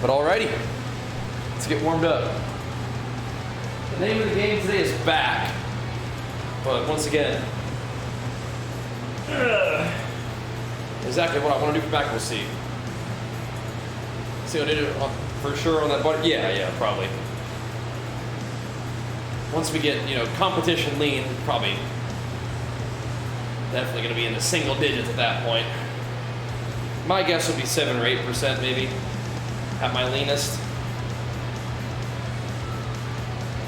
But alrighty, let's get warmed up. The name of the game today is back. But once again, exactly what I want to do for back, we'll see. See what I did for sure on that body? Yeah, probably. Once we get, competition lean, probably definitely going to be in the single digits at that point. My guess would be 7 or 8% maybe at my leanest.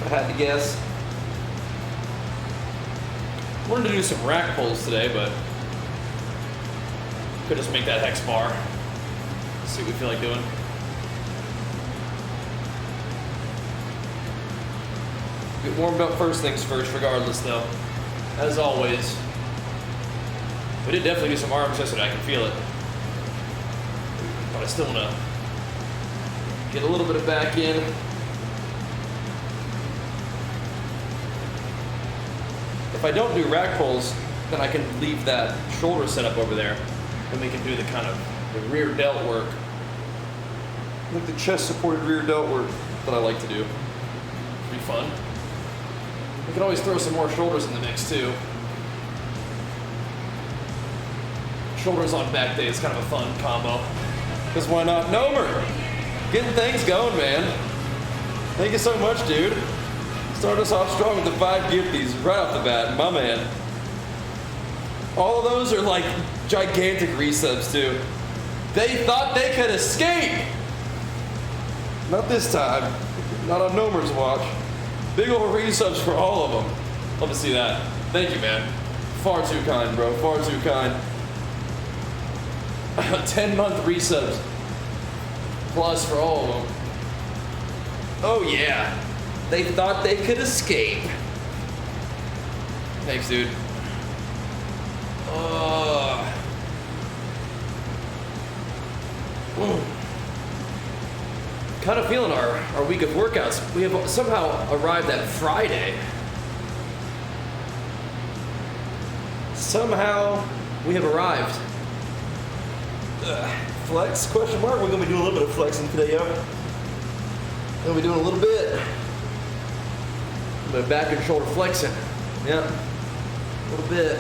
If I had to guess. Wanted to do some rack pulls today, but could just make that hex bar. See what we feel like doing. Get warmed up first things first, regardless though. As always. We did definitely do some arms yesterday, I can feel it. But I still want to get a little bit of back in. If I don't do rack pulls, then I can leave that shoulder setup over there, and we can do the kind of the rear delt work, like the chest supported rear delt work that I like to do. Pretty fun. We can always throw some more shoulders in the mix too. Shoulders on back day is kind of a fun combo. Because why not? Nomer! Getting things going, man. Thank you so much, dude. Started us off strong with the 5 gifties right off the bat, my man. All of those are like gigantic resubs too. They thought they could escape! Not this time. Not on Nomer's watch. Big old resubs for all of them. Love to see that. Thank you, man. Far too kind, bro. Far too kind. 10-month resubs. Plus for all of them. Oh, yeah. They thought they could escape. Thanks, dude. Kind of feeling our week of workouts. We have somehow arrived at Friday. Somehow we have arrived. Flex, question mark? We're going to be doing a little bit of flexing today, yo. Going to be doing a little bit. Back and shoulder flexing. Yeah. A little bit.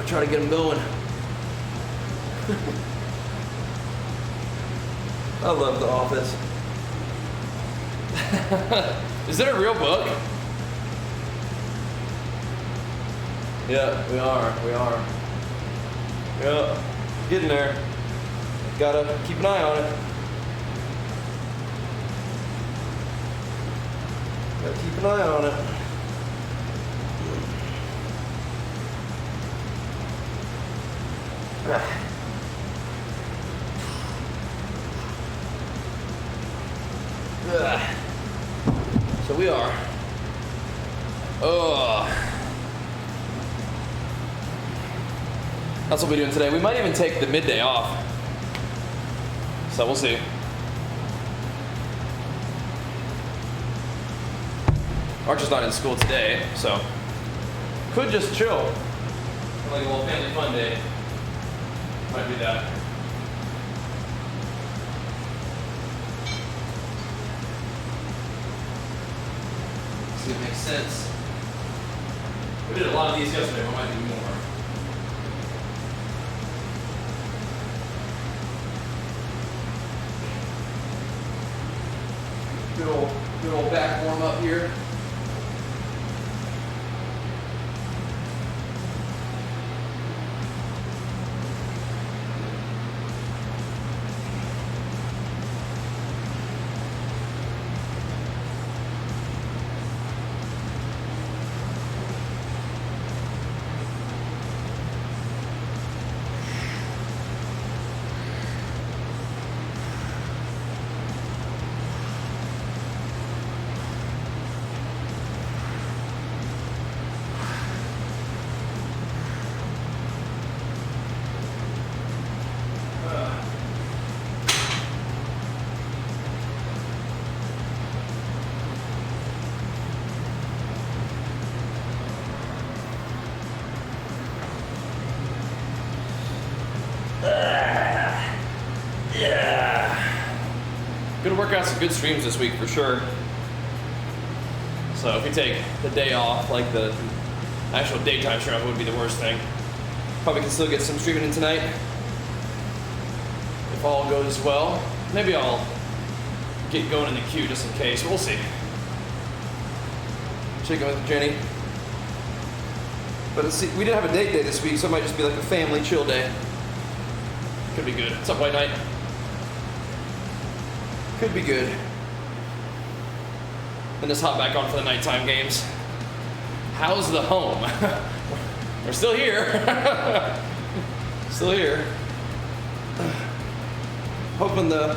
Try to get them going. I love The Office. Is it a real book? Yeah, we are. Yeah, getting there. Gotta keep an eye on it. Gotta keep an eye on it. So we are. That's what we're doing today. We might even take the midday off. So we'll see. Archer's not in school today, so could just chill. Like a little family fun day. Might do that. See if it makes sense. We did a lot of these yesterday, we might do more. Good old back warm up here. been working out some good streams this week for sure. So if we take the day off, like the actual daytime stream would be the worst thing. Probably can still get some streaming in tonight. If all goes well. Maybe I'll get going in the queue just in case. We'll see. Checking with Jenny. But let's see, we didn't have a date day this week, so it might just be like a family chill day. Could be good. What's up, White Knight? Could be good. Then just hop back on for the nighttime games. How's the home? We're still here. Still here. Hoping the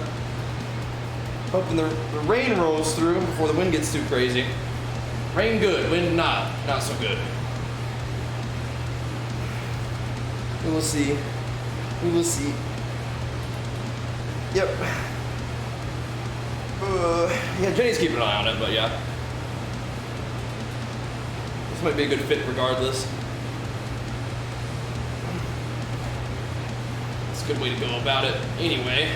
rain rolls through before the wind gets too crazy. Rain good, wind not so good. We will see. We will see. Yep. Yeah, Jenny's keeping an eye on it, but yeah. This might be a good fit regardless. It's a good way to go about it anyway.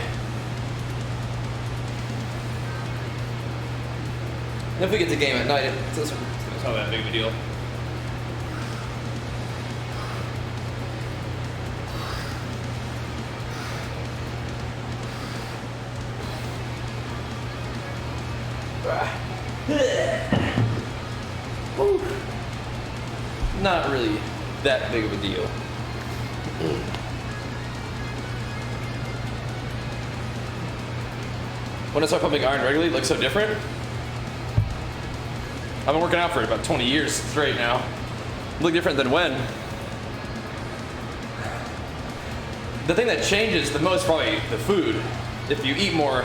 And if we get the game at night, it's not that big of a deal. Not really that big of a deal. When I start pumping iron regularly, it looks so different. I've been working out for about 20 years straight now. Look different than when. The thing that changes the most probably the food. If you eat more,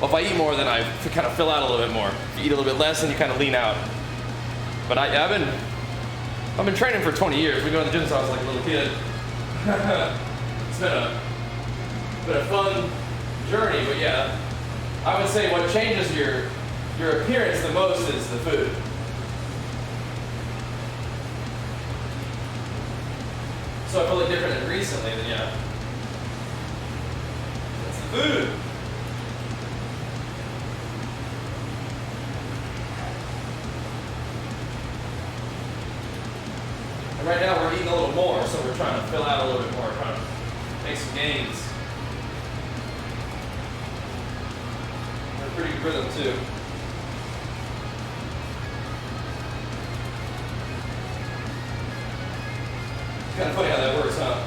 well, if I eat more, then I kind of fill out a little bit more. If you eat a little bit less, then you kind of lean out. But I've been training for 20 years. We go to the gym since I was like a little kid. It's been a fun journey, but yeah, I would say what changes your appearance the most is the food. So I feel like different than recently, then yeah. It's the food. And right now we're eating a little more, so we're trying to fill out a little bit more, trying to make some gains. We're pretty good rhythm too. It's kind of funny how that works, huh?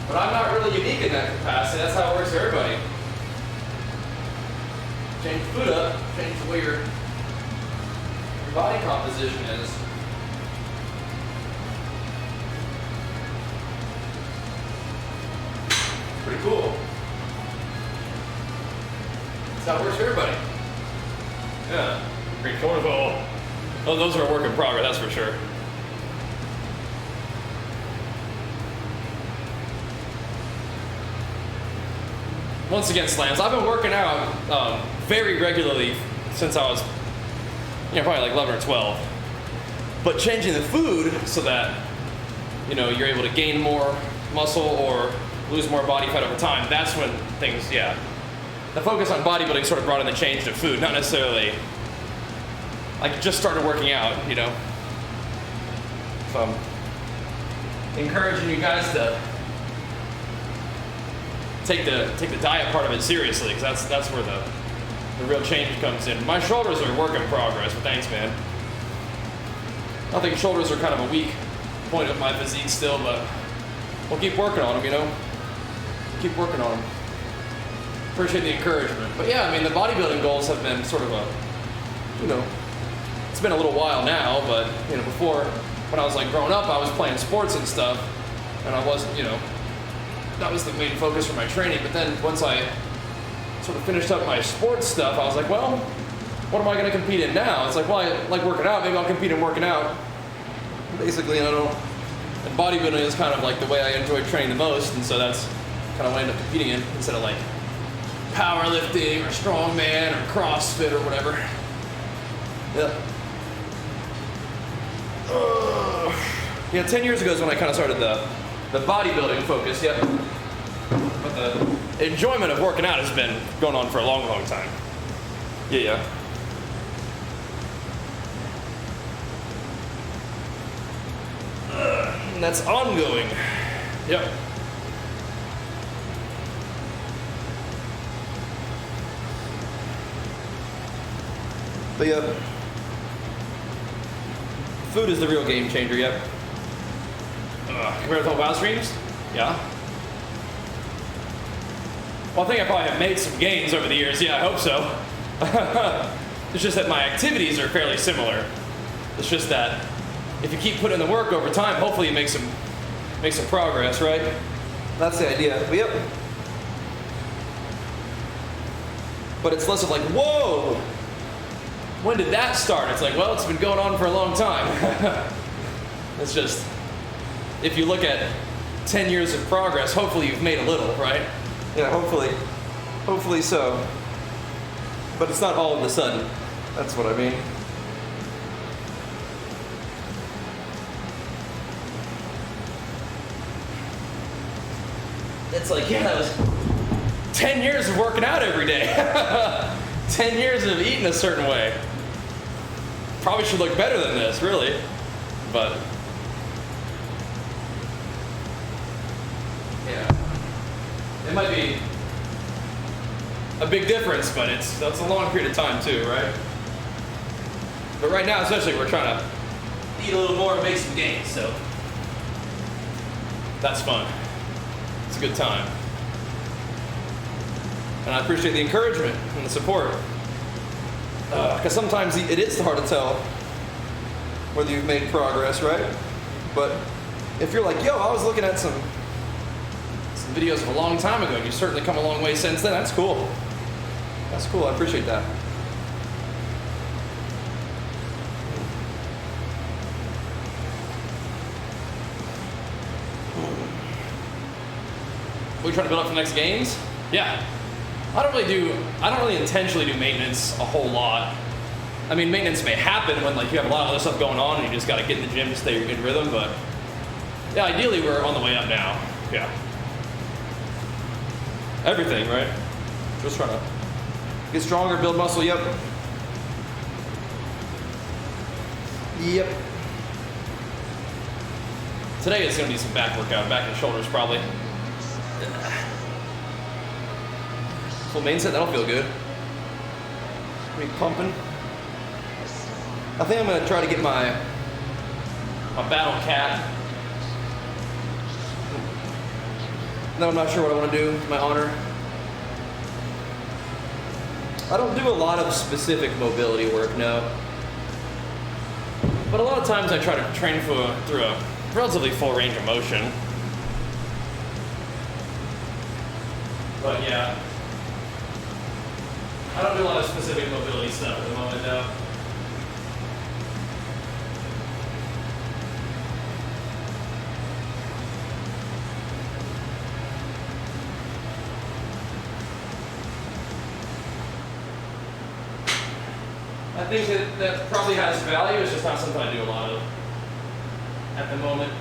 But I'm not really unique in that capacity. That's how it works for everybody. Change the food up, change the way your body composition is. Pretty cool. That's how it works for everybody. Yeah. Green cornhole. Oh, those are a work in progress, that's for sure. Once again, slams. I've been working out very regularly since I was, probably like 11 or 12. But changing the food so that, you're able to gain more muscle or lose more body fat over time, that's when things, yeah. The focus on bodybuilding sort of brought in the change to food, not necessarily, like just started working out, So I'm encouraging you guys to take the diet part of it seriously, because that's where the real change comes in. My shoulders are a work in progress, but thanks, man. I think shoulders are kind of a weak point of my physique still, but we'll keep working on them, Keep working on them. Appreciate the encouragement. But yeah, the bodybuilding goals have been sort of it's been a little while now, but, before, when I was like growing up, I was playing sports and stuff, and I wasn't, that was the main focus for my training. But then once I sort of finished up my sports stuff, I was like, well, what am I going to compete in now? It's like, well, I like working out. Maybe I'll compete in working out. Basically, and bodybuilding is kind of like the way I enjoy training the most, and so that's kind of what I end up competing in instead of like powerlifting or strongman or CrossFit or whatever. Yeah. Yeah, 10 years ago is when I kind of started the the bodybuilding focus, yep. But the enjoyment of working out has been going on for a long, long time. Yeah. And that's ongoing. Yep. But yeah, food is the real game changer, yep. Compared to WoW streams? Yeah. Well, I think I probably have made some gains over the years, yeah, I hope so. It's just that my activities are fairly similar. It's just that if you keep putting in the work over time, hopefully you make some progress, right? That's the idea. But, yep. But it's less of like, whoa! When did that start? It's like, well, it's been going on for a long time. It's just, if you look at 10 years of progress, hopefully you've made a little, right? Yeah, hopefully so. But it's not all of a sudden. That's what I mean. It's like, yeah, that was 10 years of working out every day. 10 years of eating a certain way. Probably should look better than this, really. But yeah, it might be a big difference, but that's a long period of time too, right? But right now, especially, we're trying to eat a little more and make some gains, so that's fun. It's a good time. And I appreciate the encouragement and the support. Because sometimes it is hard to tell whether you've made progress, right? But if you're like, yo, I was looking at some videos of a long time ago, and you've certainly come a long way since then, that's cool. That's cool, I appreciate that. We trying to build up for the next games? Yeah. I don't really intentionally do maintenance a whole lot. I mean, maintenance may happen when like you have a lot of other stuff going on and you just gotta get in the gym to stay in rhythm, but yeah, ideally we're on the way up now. Yeah. Everything, right? Just trying to get stronger, build muscle, yep. Yep. Today is gonna be some back workout, back and shoulders probably. Full main set, that'll feel good. Me pumping. I think I'm gonna try to get my battle cat. No, I'm not sure what I want to do, my honor. I don't do a lot of specific mobility work, no. But a lot of times I try to train through a relatively full range of motion. But yeah. I don't do a lot of specific mobility stuff at the moment, though. I think that probably has value. It's just not something I do a lot of at the moment.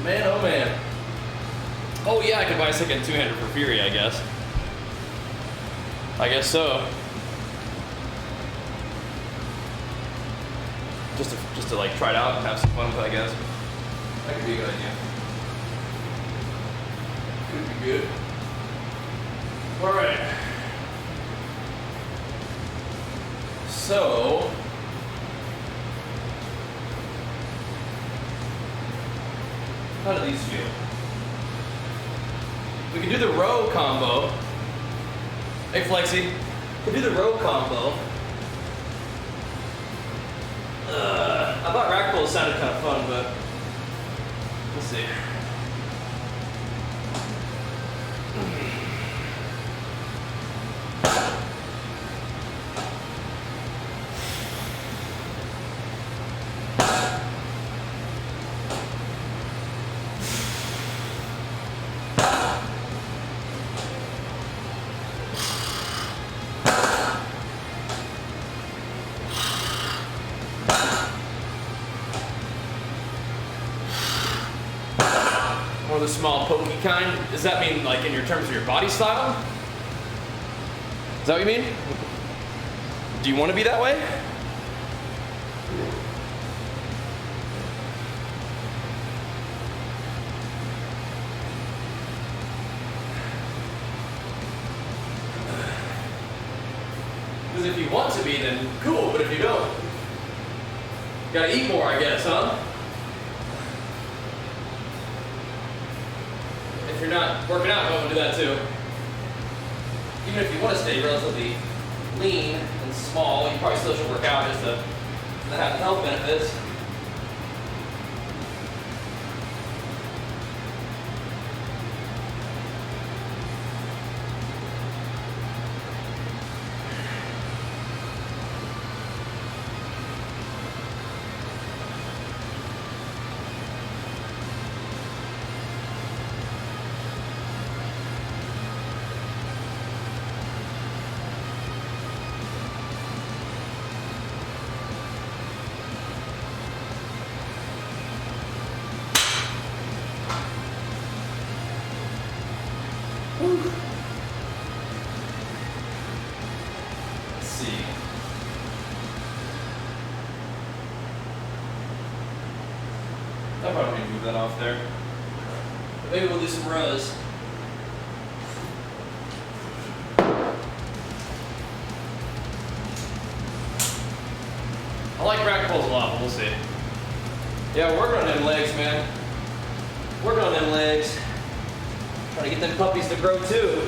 Man, oh man. Oh yeah, I could buy a second two-hander for Fury, I guess. I guess so. Just to like try it out and have some fun with it, I guess. That could be a good idea. Could be good. Alright. So how do these feel? We can do the row combo. Hey, Flexi. We can do the row combo. I thought rack pulls sounded kind of fun, but we'll see. Or the small pokey kind? Does that mean like in your terms of your body style? Is that what you mean? Do you want to be that way? Because if you want to be, then cool, but if you don't, you gotta eat more, I guess, huh? If you're not working out, go and do that too. Even if you want to stay relatively lean and small, you probably still should work out just to have the health benefits. Let's see. I probably need to move that off there. Maybe we'll do some rows. I like rack pulls a lot, but we'll see. Yeah, we're working on them legs, man. Working on them legs. Trying to get them puppies to grow too.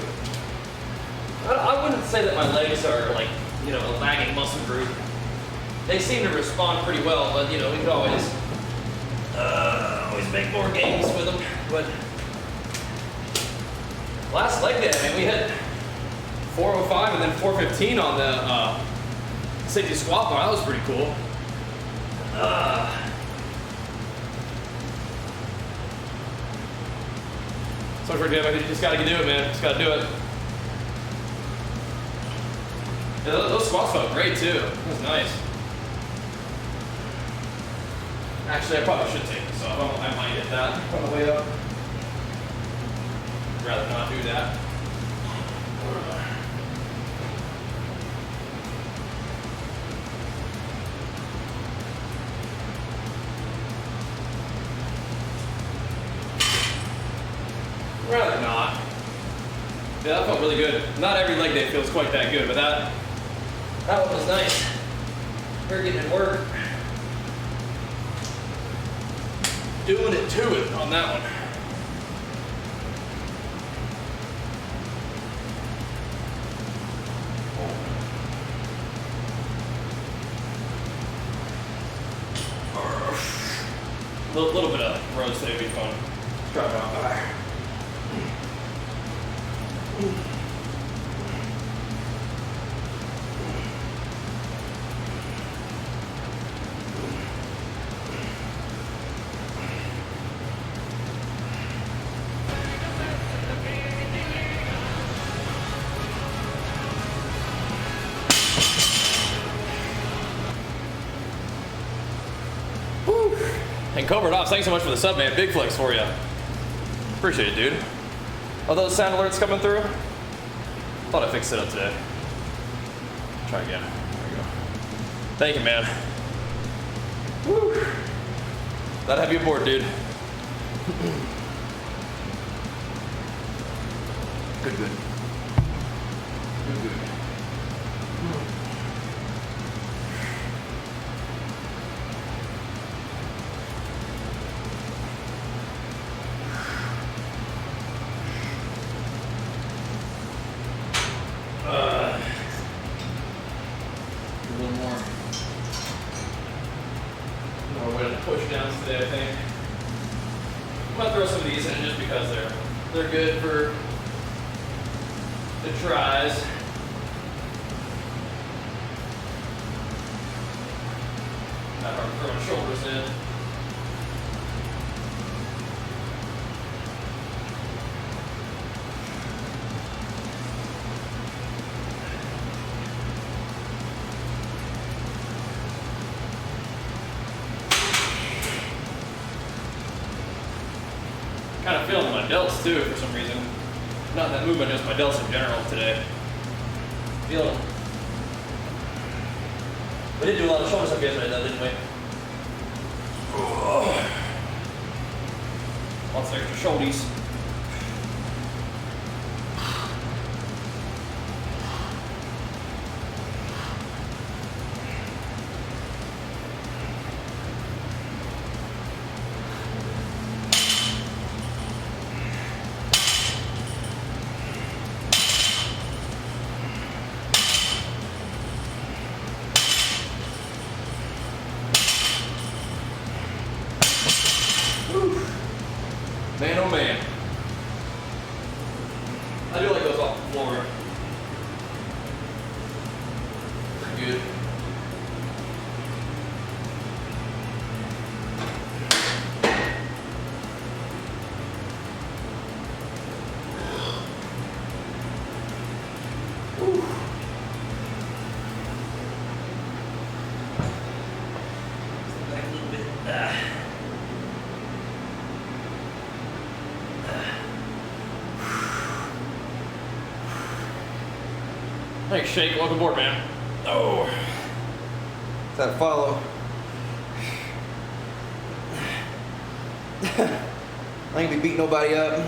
I wouldn't say that my legs are like, you know, a lagging muscle group. They seem to respond pretty well, but you know, we could always make more gains with them. But last leg day, man, we hit 405 and then 415 on the safety squat bar. That was pretty cool. So for Jim, you just gotta do it, man. Just gotta do it. Yeah, those squats felt great too. It was nice. Actually, I probably should take this off. I might hit that on the way up. I'd rather not do that. Rather not. Yeah, that felt really good. Not every leg day feels quite that good, but that one was nice. We're getting it work. Doing it to it on that one. A little bit of rows today would be fun. Let's try it out. All right. And Covert Ops, thanks so much for the sub, man. Big flex for you. Appreciate it, dude. Are those sound alerts coming through? Thought I fixed it up today. Try again. There we go. Thank you, man. Woo. That'd have you aboard, dude. Good, good. Good, good. push-downs today, I think. I'm gonna throw some of these in just because they're good for the tries. I'm throwing shoulders in. Kind of feeling my delts too for some reason. Not that movement, just my delts in general today. Feeling them. We did do a lot of shoulder stuff yesterday though, didn't we? Lots of extra shoulders. Man, oh man. I do like those off the floor. Pretty good. Back a little bit. Thanks, Shake. Welcome aboard, man. Oh. That follow. I ain't be beating nobody up.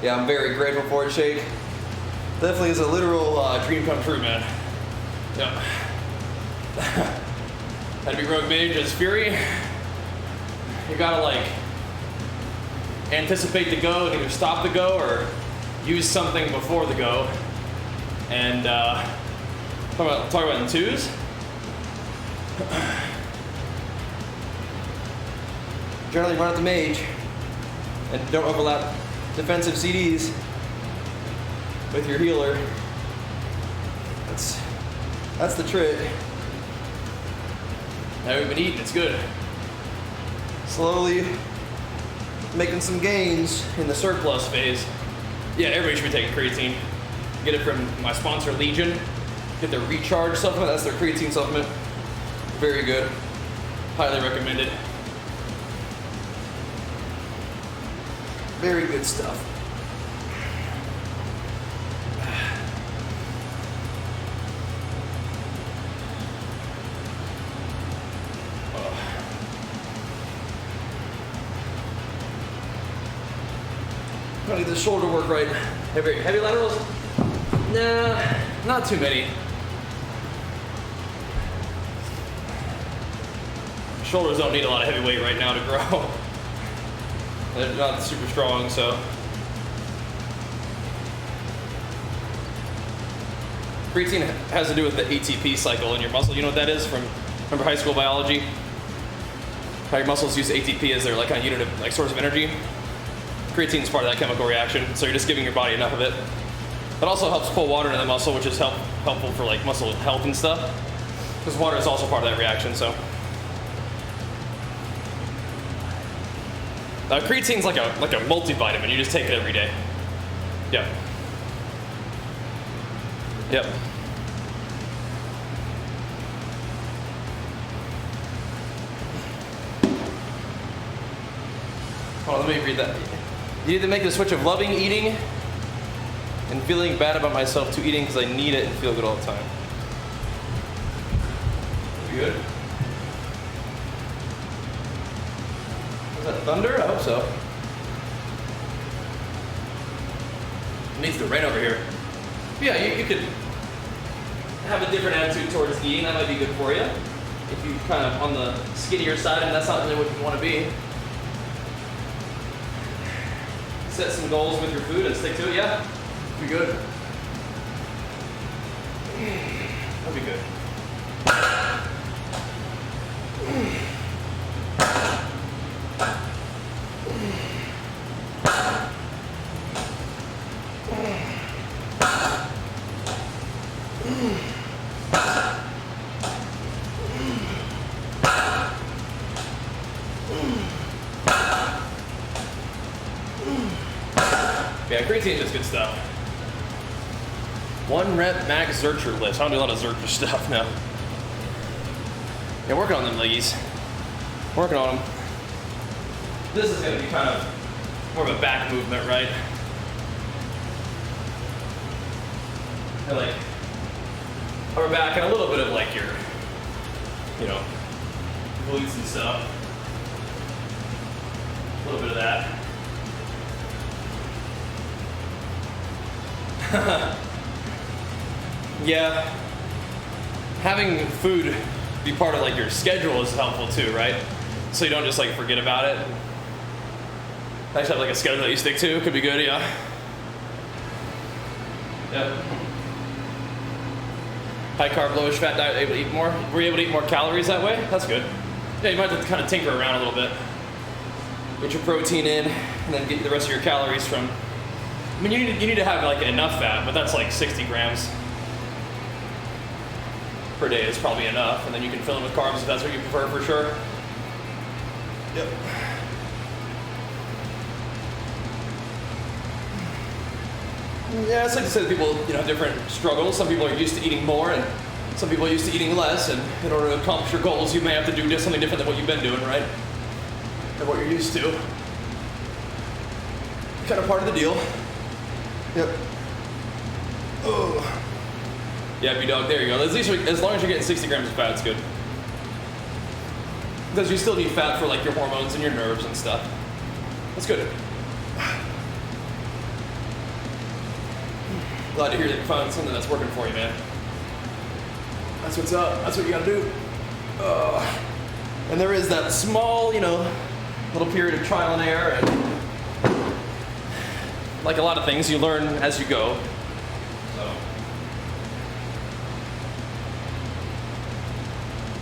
Yeah, I'm very grateful for it, Shake. Definitely is a literal dream come true, man. Yeah. Had to be Rogue Mage as Fury. You gotta like anticipate the go and either stop the go or use something before the go. And talk about in twos. Generally run at the mage and don't overlap defensive CDs with your healer. That's the trick. Now we've been eating, it's good. Slowly making some gains in the surplus phase. Yeah, everybody should be taking creatine. Get it from my sponsor, Legion. Get their recharge supplement, that's their creatine supplement. Very good. Highly recommended. Very good stuff. Gotta get the shoulder work right. Heavy laterals? Nah, not too many. Shoulders don't need a lot of heavy weight right now to grow. They're not super strong, so. Creatine has to do with the ATP cycle in your muscle. You know what that is from, remember high school biology? How your muscles use ATP as their like kind of unit of like source of energy. Creatine is part of that chemical reaction, so you're just giving your body enough of it. It also helps pull water into the muscle, which is helpful for like muscle health and stuff. Because water is also part of that reaction, so. Creatine's like a multivitamin. You just take it every day. Yep. Yep. Hold on, let me read that. You need to make the switch of loving eating and feeling bad about myself to eating because I need it and feel good all the time. You good? Is that thunder? I hope so. It needs to rain over here. Yeah, you could have a different attitude towards eating. That might be good for you. If you kind of on the skinnier side and that's not really what you want to be. Set some goals with your food and stick to it, yeah? Be good. That'll be good. Yeah, creatine is just good stuff. 1 rep max Zercher lifts. I don't do a lot of Zercher stuff now. Yeah, working on them leggies. Working on them. This is going to be kind of more of a back movement, right? And like upper back and a little bit of like your, you know, glutes and stuff. A little bit of that. Yeah. Having food be part of like your schedule is helpful too, right? So you don't just like forget about it. Actually have like a schedule that you stick to could be good, yeah. Yeah. High carb, lowish fat diet, able to eat more. Were you able to eat more calories that way? That's good. Yeah, you might have to kind of tinker around a little bit. Get your protein in, and then get the rest of your calories from. I mean, you need to have like enough fat, but that's like 60 grams per day is probably enough, and then you can fill in with carbs if that's what you prefer for sure. Yep. Yeah, it's like I said, people have different struggles. Some people are used to eating more, and some people are used to eating less. And in order to accomplish your goals, you may have to do something different than what you've been doing, right? Than what you're used to. Kind of part of the deal. Yep. Oh. Yeah, B-dog, there you go. At least as long as you're getting 60 grams of fat, it's good. Because you still need fat for like your hormones and your nerves and stuff. That's good. Glad to hear that you found something that's working for you, man. That's what's up. That's what you gotta do. And there is that small, little period of trial and error, and like a lot of things, you learn as you go. So,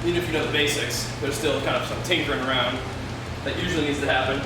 even if you know the basics, there's still kind of some tinkering around that usually needs to happen.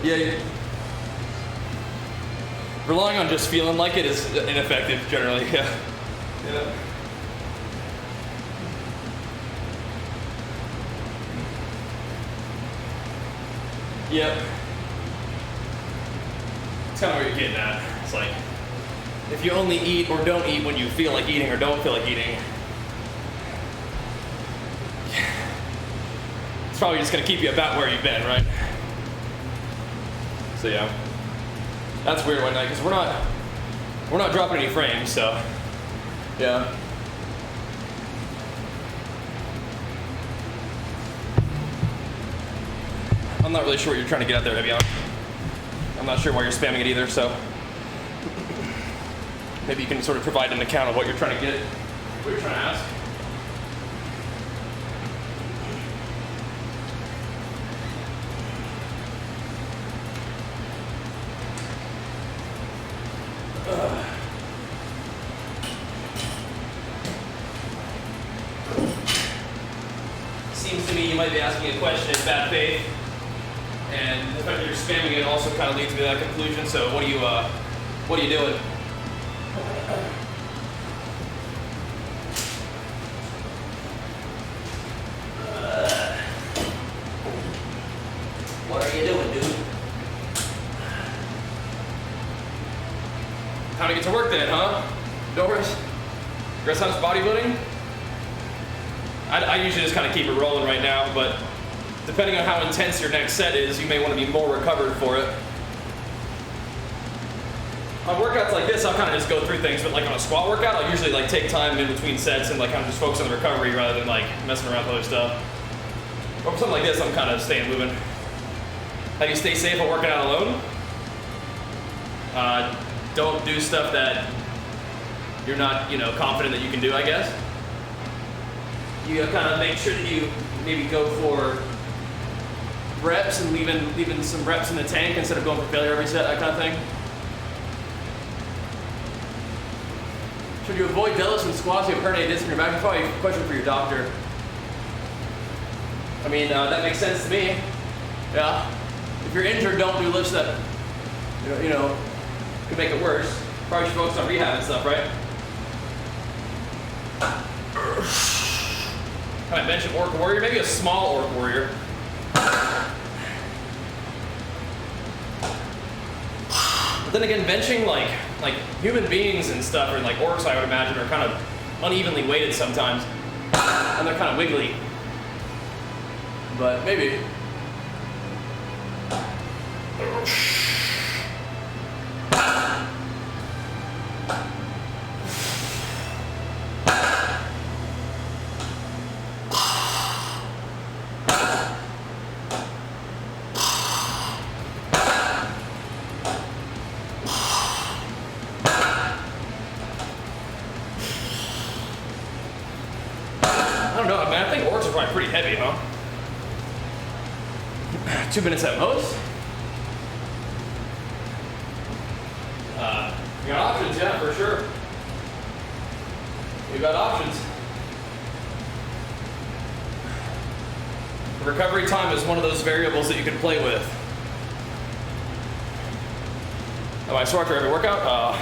Yeah, relying on just feeling like it is ineffective generally, yeah. Yep. It's kind of where you're getting at. It's like, if you only eat or don't eat when you feel like eating or don't feel like eating, it's probably just going to keep you about where you've been, right? So yeah, that's weird one night because we're not dropping any frames, so yeah. I'm not really sure what you're trying to get out there, to be honest. I'm not sure why you're spamming it either, so maybe you can sort of provide an account of what you're trying to get, what you're trying to ask. Seems to me you might be asking a question in bad faith, and the fact that you're spamming it also kind of leads me to that conclusion. So what are you doing? What are you doing, dude? Time to get to work then, huh? Doris? Grasshouse bodybuilding? I usually just kind of keep it rolling right now, but depending on how intense your next set is, you may want to be more recovered for it. On workouts like this, I'll kind of just go through things, but like on a squat workout, I'll usually like take time in between sets and like kind of just focus on the recovery rather than like messing around with other stuff. Or for something like this, I'm kind of staying moving. How do you stay safe while working out alone? Don't do stuff that you're not, you know, confident that you can do, I guess. You kind of make sure that you maybe go for reps and leaving some reps in the tank instead of going for failure every set, that kind of thing. Should you avoid deadlifts and squats if you have herniated disc in your back? That's probably a question for your doctor. I mean, that makes sense to me. Yeah. If you're injured, don't do lifts that, you know, could make it worse. Probably should focus on rehab and stuff, right? Can I bench an orc warrior? Maybe a small orc warrior. But then again, benching like human beings and stuff, or like orcs, I would imagine, are kind of unevenly weighted sometimes, and they're kind of wiggly. But maybe. I don't know, man. I think orcs are probably pretty heavy, huh? 2 minutes at most. You got options, yeah, for sure. You got options. Recovery time is one of those variables that you can play with. Am I sore after every workout?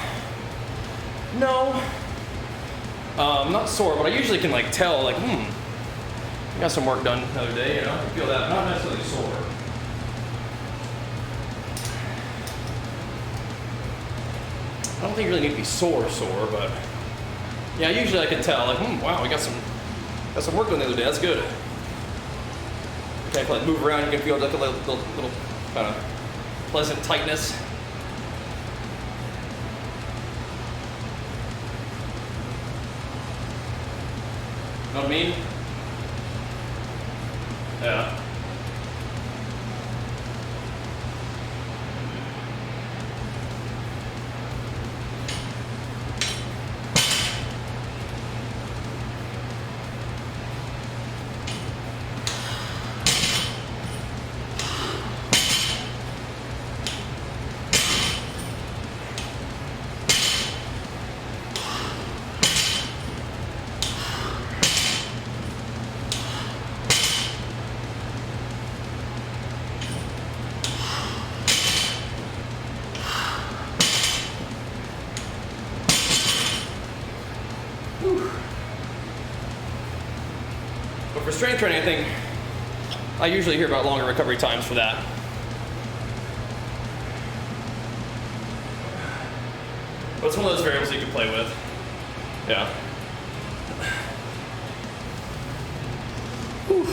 No. I'm not sore, but I usually can like tell, like, I got some work done the other day, you know, I feel that, not necessarily sore. I don't think you really need to be sore, but yeah, usually I can tell, like, wow, we got some work done the other day, that's good. Okay, if I like move around, you can feel like a little kind of pleasant tightness. Know what I mean? Yeah. But for strength training, I think I usually hear about longer recovery times for that. But it's one of those variables you can play with. Yeah. Whew.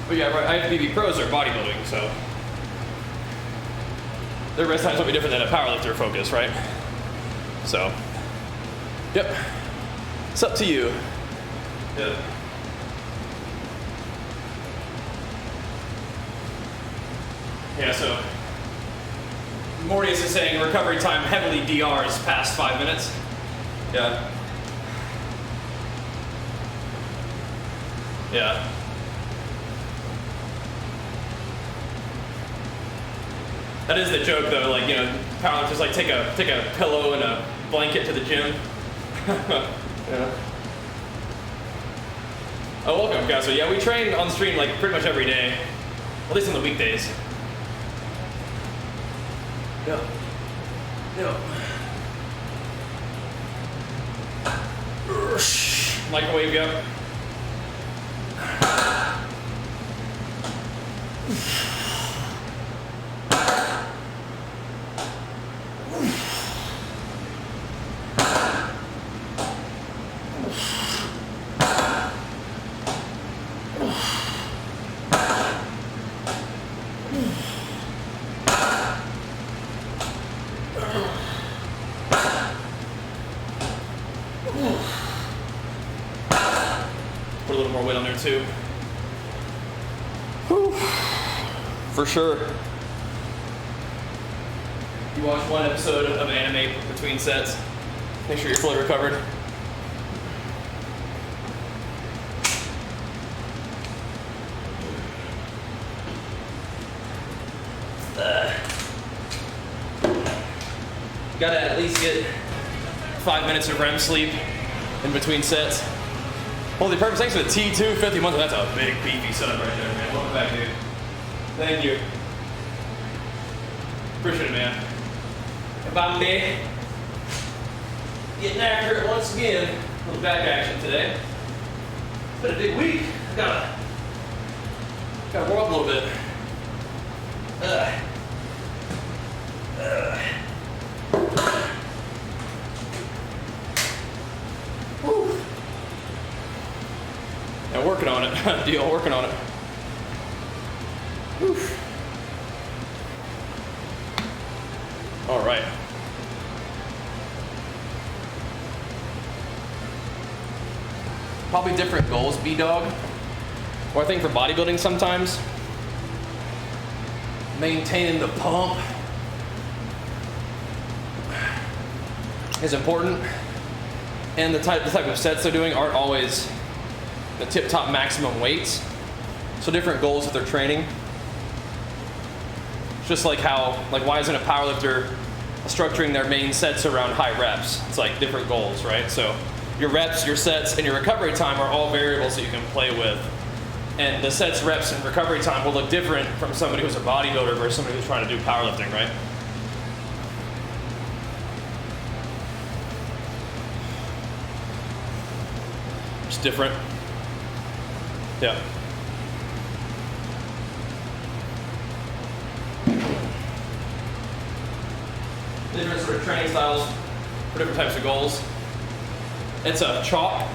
But yeah, right, IFBB pros are bodybuilding, so their rest times won't be different than a powerlifter focus, right? So, yep, it's up to you. Yeah. Yeah, so Morty's is saying recovery time heavily DRs past 5 minutes. Yeah. Yeah. That is the joke, though. Like, you know, powerlifters like take a pillow and a blanket to the gym. Yeah. Oh, welcome, guys. So yeah, we train on stream like pretty much every day, at least on the weekdays. Yeah. Yeah. Microwave, yeah. Put a little more weight on there too. Whew. For sure. You watch one episode of anime between sets, make sure you're fully recovered. Gotta at least get 5 minutes of REM sleep in between sets. Holy purpose, thanks for the T2 50 months. That's a big beefy sub right there, man. Welcome back, dude. Thank you. Appreciate it, man. About me. Getting after it once again. A little back action today. It's been a big week. Gotta warm up a little bit. Whew. I'm working on it. Deal, working on it. Whew. All right. Probably different goals, B-Dog. Or I think for bodybuilding sometimes, maintaining the pump is important. And the type of sets they're doing aren't always the tip-top maximum weights. So different goals that they're training. It's just like how, why isn't a powerlifter structuring their main sets around high reps? It's like different goals, right? So your reps, your sets, and your recovery time are all variables that you can play with. And the sets, reps, and recovery time will look different from somebody who's a bodybuilder versus somebody who's trying to do powerlifting, right? It's different. Yeah. Different sort of training styles for different types of goals. It's a chalk.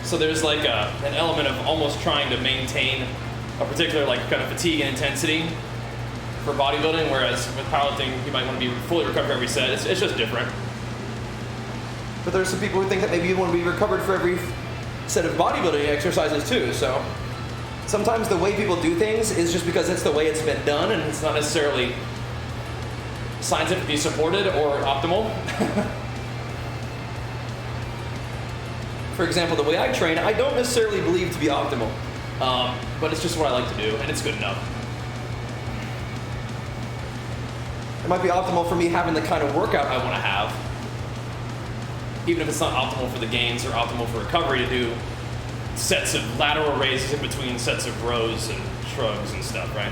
So there's like an element of almost trying to maintain a particular kind of fatigue and intensity for bodybuilding, whereas with powerlifting you might want to be fully recovered for every set. It's just different. But there's some people who think that maybe you want to be recovered for every set of bodybuilding exercises too. So sometimes the way people do things is just because it's the way it's been done, and it's not necessarily scientifically supported or optimal. For example, the way I train, I don't necessarily believe to be optimal, but it's just what I like to do, and it's good enough. It might be optimal for me having the kind of workout I want to have, even if it's not optimal for the gains or optimal for recovery, to do sets of lateral raises in between sets of rows and shrugs and stuff, right?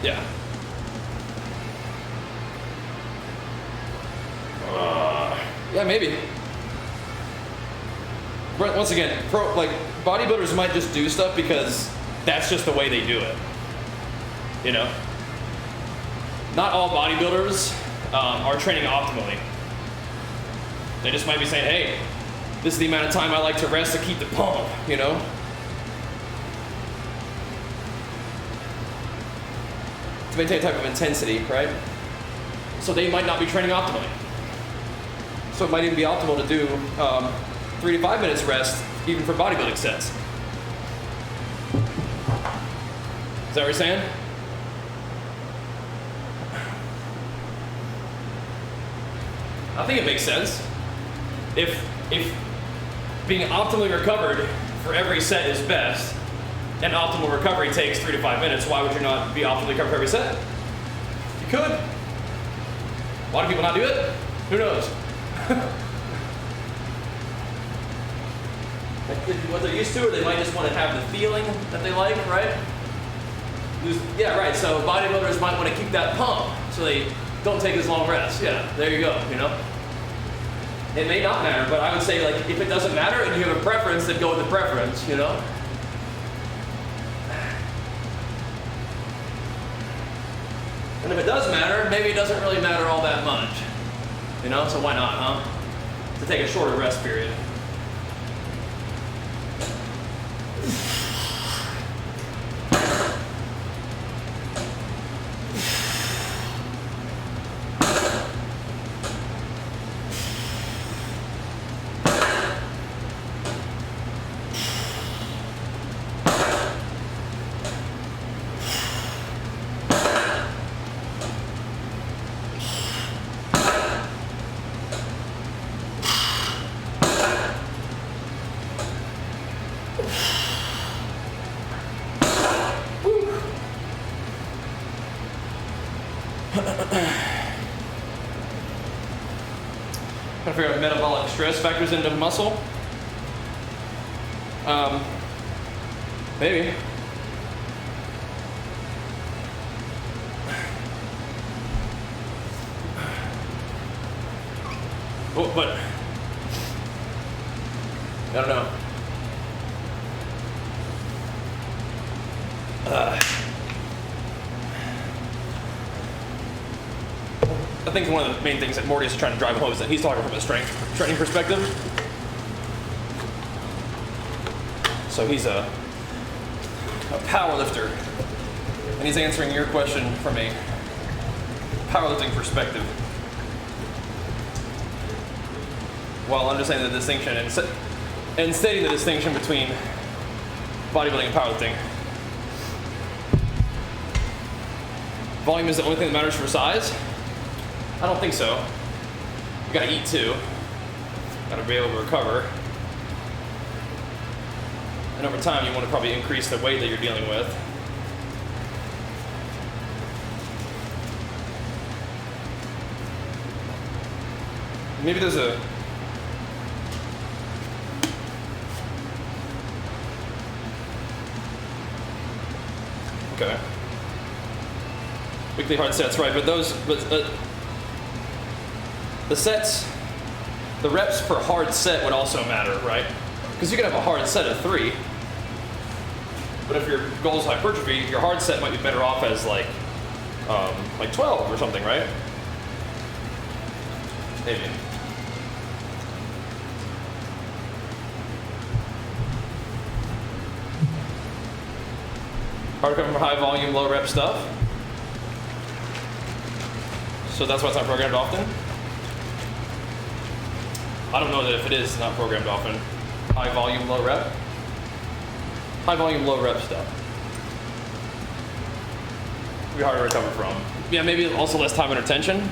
Yeah. Yeah, maybe. Once again, bodybuilders might just do stuff because that's just the way they do it. You know? Not all bodybuilders are training optimally. They just might be saying, hey, this is the amount of time I like to rest to keep the pump, you know? To maintain a type of intensity, right? So they might not be training optimally. So it might even be optimal to do 3 to 5 minutes rest, even for bodybuilding sets. Is that what you're saying? I think it makes sense. If being optimally recovered for every set is best, and optimal recovery takes 3 to 5 minutes, why would you not be optimally recovered for every set? You could. Why do people not do it? Who knows? What they're used to, or they might just want to have the feeling that they like, right? Yeah, right. So bodybuilders might want to keep that pump, so they don't take as long rest. Yeah, there you go. You know, it may not matter, but I would say if it doesn't matter and you have a preference, then go with the preference. You know. And if it does matter, maybe it doesn't really matter all that much. You know, so why not, huh? To take a shorter rest period. Trying to figure out metabolic stress factors into muscle. Maybe. Oh, but I don't know. I think one of the main things that Morty is trying to drive home is that he's talking from a strength training perspective. So he's a power lifter, and he's answering your question from a powerlifting perspective, while understanding the distinction and stating the distinction between bodybuilding and powerlifting. Volume is the only thing that matters for size? I don't think so. You gotta eat too. Gotta be able to recover. And over time, you want to probably increase the weight that you're dealing with. Maybe there's a... Okay. Weekly hard sets, right? But the sets, the reps per hard set would also matter, right? Because you can have a hard set of 3, but if your goal is hypertrophy, your hard set might be better off as like 12 or something, right? Maybe. Hard coming from high volume, low rep stuff. So that's why it's not programmed often. I don't know that if it is not programmed often. High volume, low rep. High volume, low rep stuff. Be hard to recover from. Yeah, maybe also less time under tension.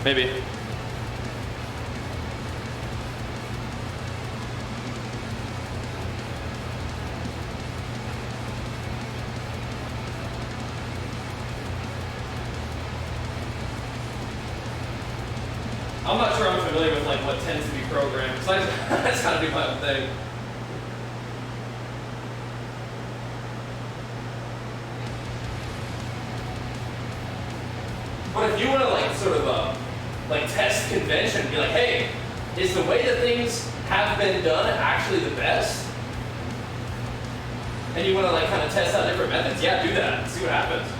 Maybe. I'm not sure I'm familiar with like what tends to be programmed, so I just gotta do my own thing. But if you want to like sort of like test convention, be like, hey, is the way that things have been done actually the best? And you want to like kind of test out different methods, yeah, do that. See what happens.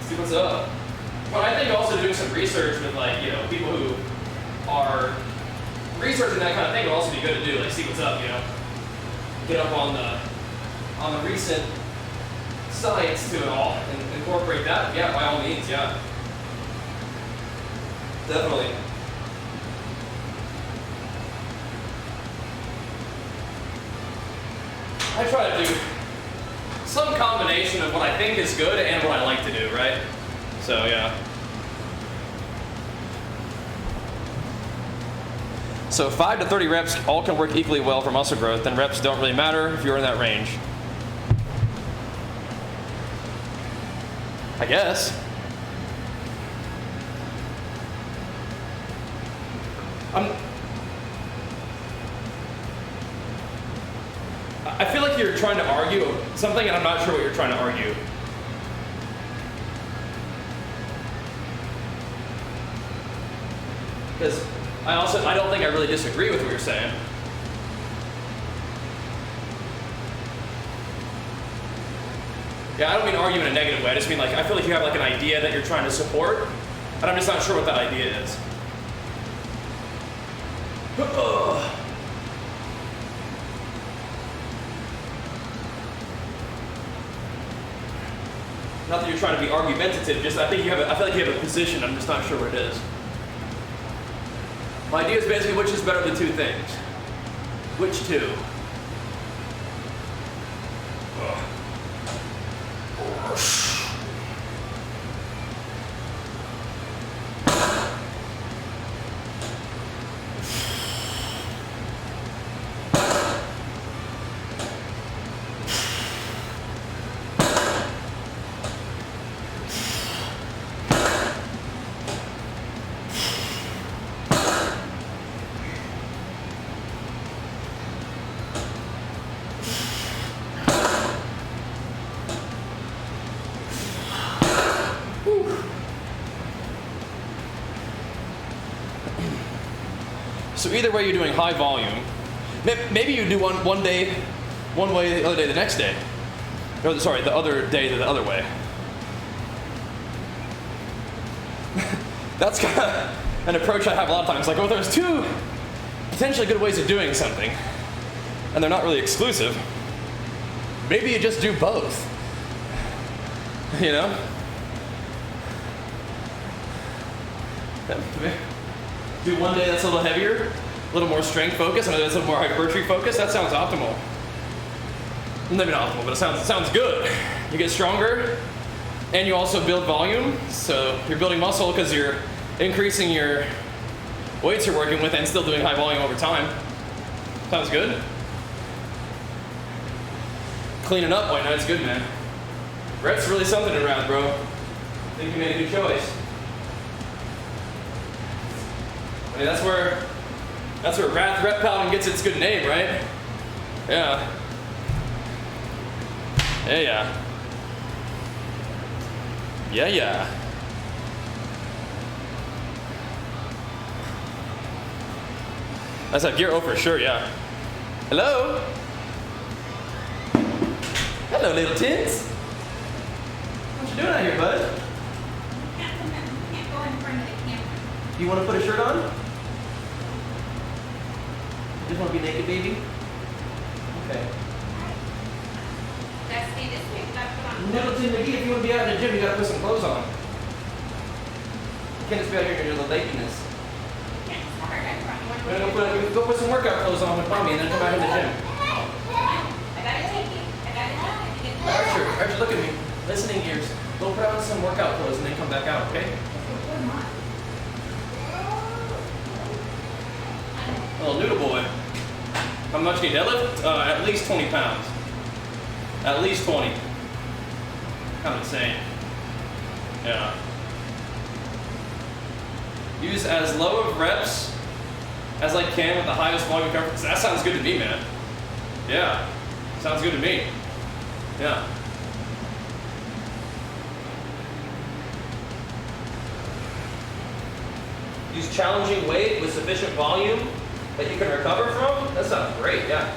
See what's up. But I think also doing some research with like, you know, people who are researching that kind of thing will also be good to do, like see what's up, you know. Get up on the recent science to it all and incorporate that. Yeah, by all means, yeah. Definitely. I try to do some combination of what I think is good and what I like to do, right? So, yeah. So 5 to 30 reps all can work equally well for muscle growth, and reps don't really matter if you're in that range. I guess. I feel like you're trying to argue something, and I'm not sure what you're trying to argue. Because I don't think I really disagree with what you're saying. Yeah, I don't mean argue in a negative way. I just mean like, I feel like you have like an idea that you're trying to support, and I'm just not sure what that idea is. Not that you're trying to be argumentative, just I feel like you have a position, I'm just not sure what it is. My idea is basically which is better than two things. Which two? So either way, you're doing high volume. Maybe you do one day, one way, the other day, the next day. Or, sorry, the other day, the other way. That's kind of an approach I have a lot of times. Like, well, there's two potentially good ways of doing something, and they're not really exclusive. Maybe you just do both. You know? Do one day that's a little heavier, a little more strength focused, another that's a little more hypertrophy focused. That sounds optimal. Maybe not optimal, but it sounds good. You get stronger, and you also build volume. So you're building muscle because you're increasing your weights you're working with and still doing high volume over time. Sounds good. Cleaning up white night's good, man. Reps really something around, bro. I think you made a good choice. I mean, that's where rep pounding gets its good name, right? Yeah. Yeah. Yeah. That's that gear. Oh, for sure, yeah. Hello? Hello, little tits. What you doing out here, bud? Can't go in front of the camera. You want to put a shirt on? You just want to be naked, baby? Okay. Gotta stay this way. Gotta put on. Middleton McGee, if you want to be out in the gym, you got to put some clothes on. You can't just be out here and do the laziness. Can't start. Go put some workout clothes on with mommy and then come back in the gym. I gotta take you. I gotta take you. Archer, look at me. Listening ears. Go put on some workout clothes and then come back out, okay? Little noodle boy. How much can you deadlift? At least 20 pounds. At least 20. Kind of insane. Yeah. Use as low of reps as I can with the highest volume coverage. That sounds good to me, man. Yeah. Sounds good to me. Yeah. Use challenging weight with sufficient volume that you can recover from? That sounds great, yeah.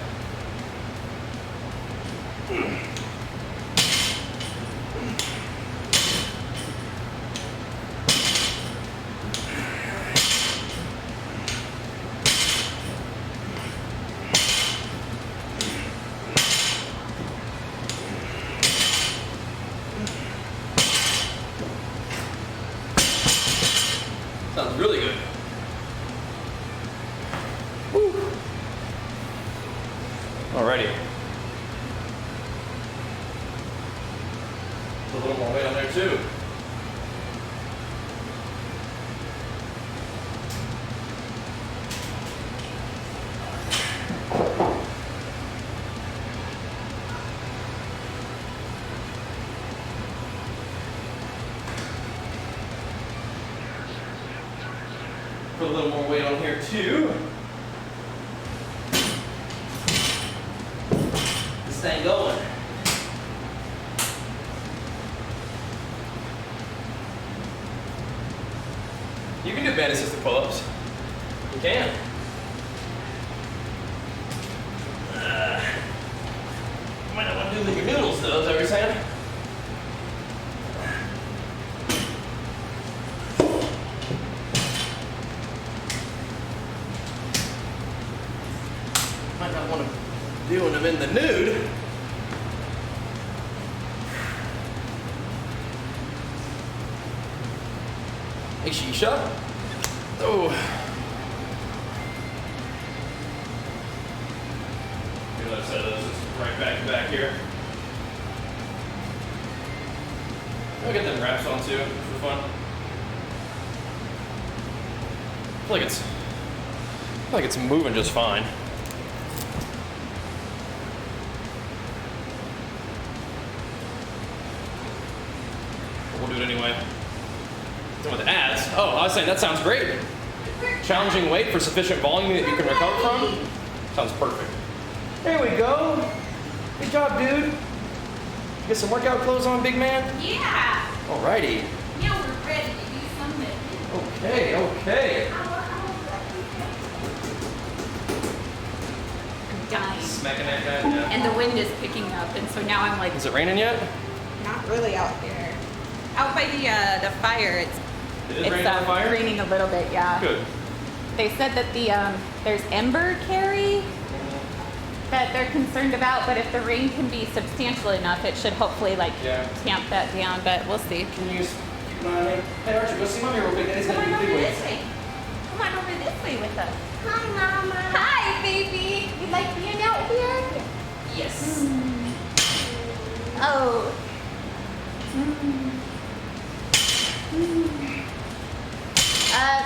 Sounds really good. Woo. Alrighty. Put a little more weight on there too. Put a little more weight on here too. This thing going. You can do band assisted pull-ups. You can. Might not want to do with your noodles though, is that what you're saying? Might not want to doing them in the nude. Hey, Shisha. Oh. Here's another set of those, just right back to back here. I'll get them wraps on too, for fun. I feel like it's moving just fine. We'll do it anyway. With the ads. Oh, I was saying that sounds great. Challenging weight for sufficient volume that you can recover from. Sounds perfect. There we go. Good job, dude. Get some workout clothes on, big man? Yeah. Alrighty. Yeah, we're ready to do something. Okay. dying. Smacking that guy. Yeah. And the wind is picking up, and so now I'm like, Is it raining yet? not really out there. Out by the fire, It is raining on the fire? raining a little bit, yeah. Good. They said that there's ember carry that they're concerned about, but if the rain can be substantial enough, it should hopefully like tamp that down, but we'll see. Can you keep an eye on him? Hey Archie, go see mommy real quick. Daddy's Come gonna on do over big this weights. way. Come on over this way with us. Hi, Mama. Hi, baby. You like being out here? Yes. Oh.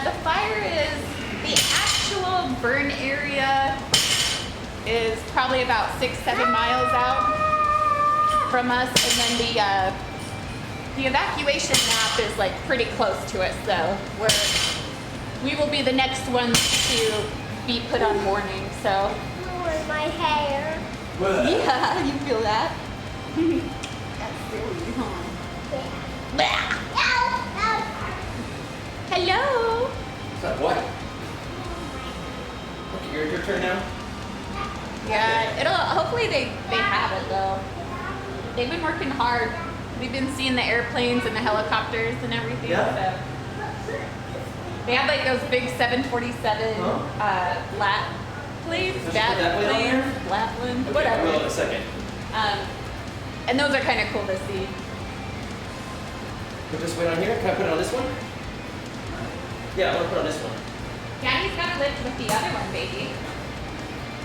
The fire the actual burn area is probably about 6-7 miles out from us, and then the evacuation map is like pretty close to it, so we will be the next ones to be put on warning. So With my hair. yeah, you feel that? That's silly, huh? Hello. Is that what? Okay, your turn now. Yeah, hopefully they have it though. They've been working hard. We've been seeing the airplanes and the helicopters and everything. Yeah. So. They have like those big 747 flat planes, Just put that plane on there? Flatland, Okay, I whatever. will in a second. And those are kind of cool to see. Put this weight on here. Can I put it on this one? Yeah, I want to put it on this one. Daddy's got to lift with the other one, baby.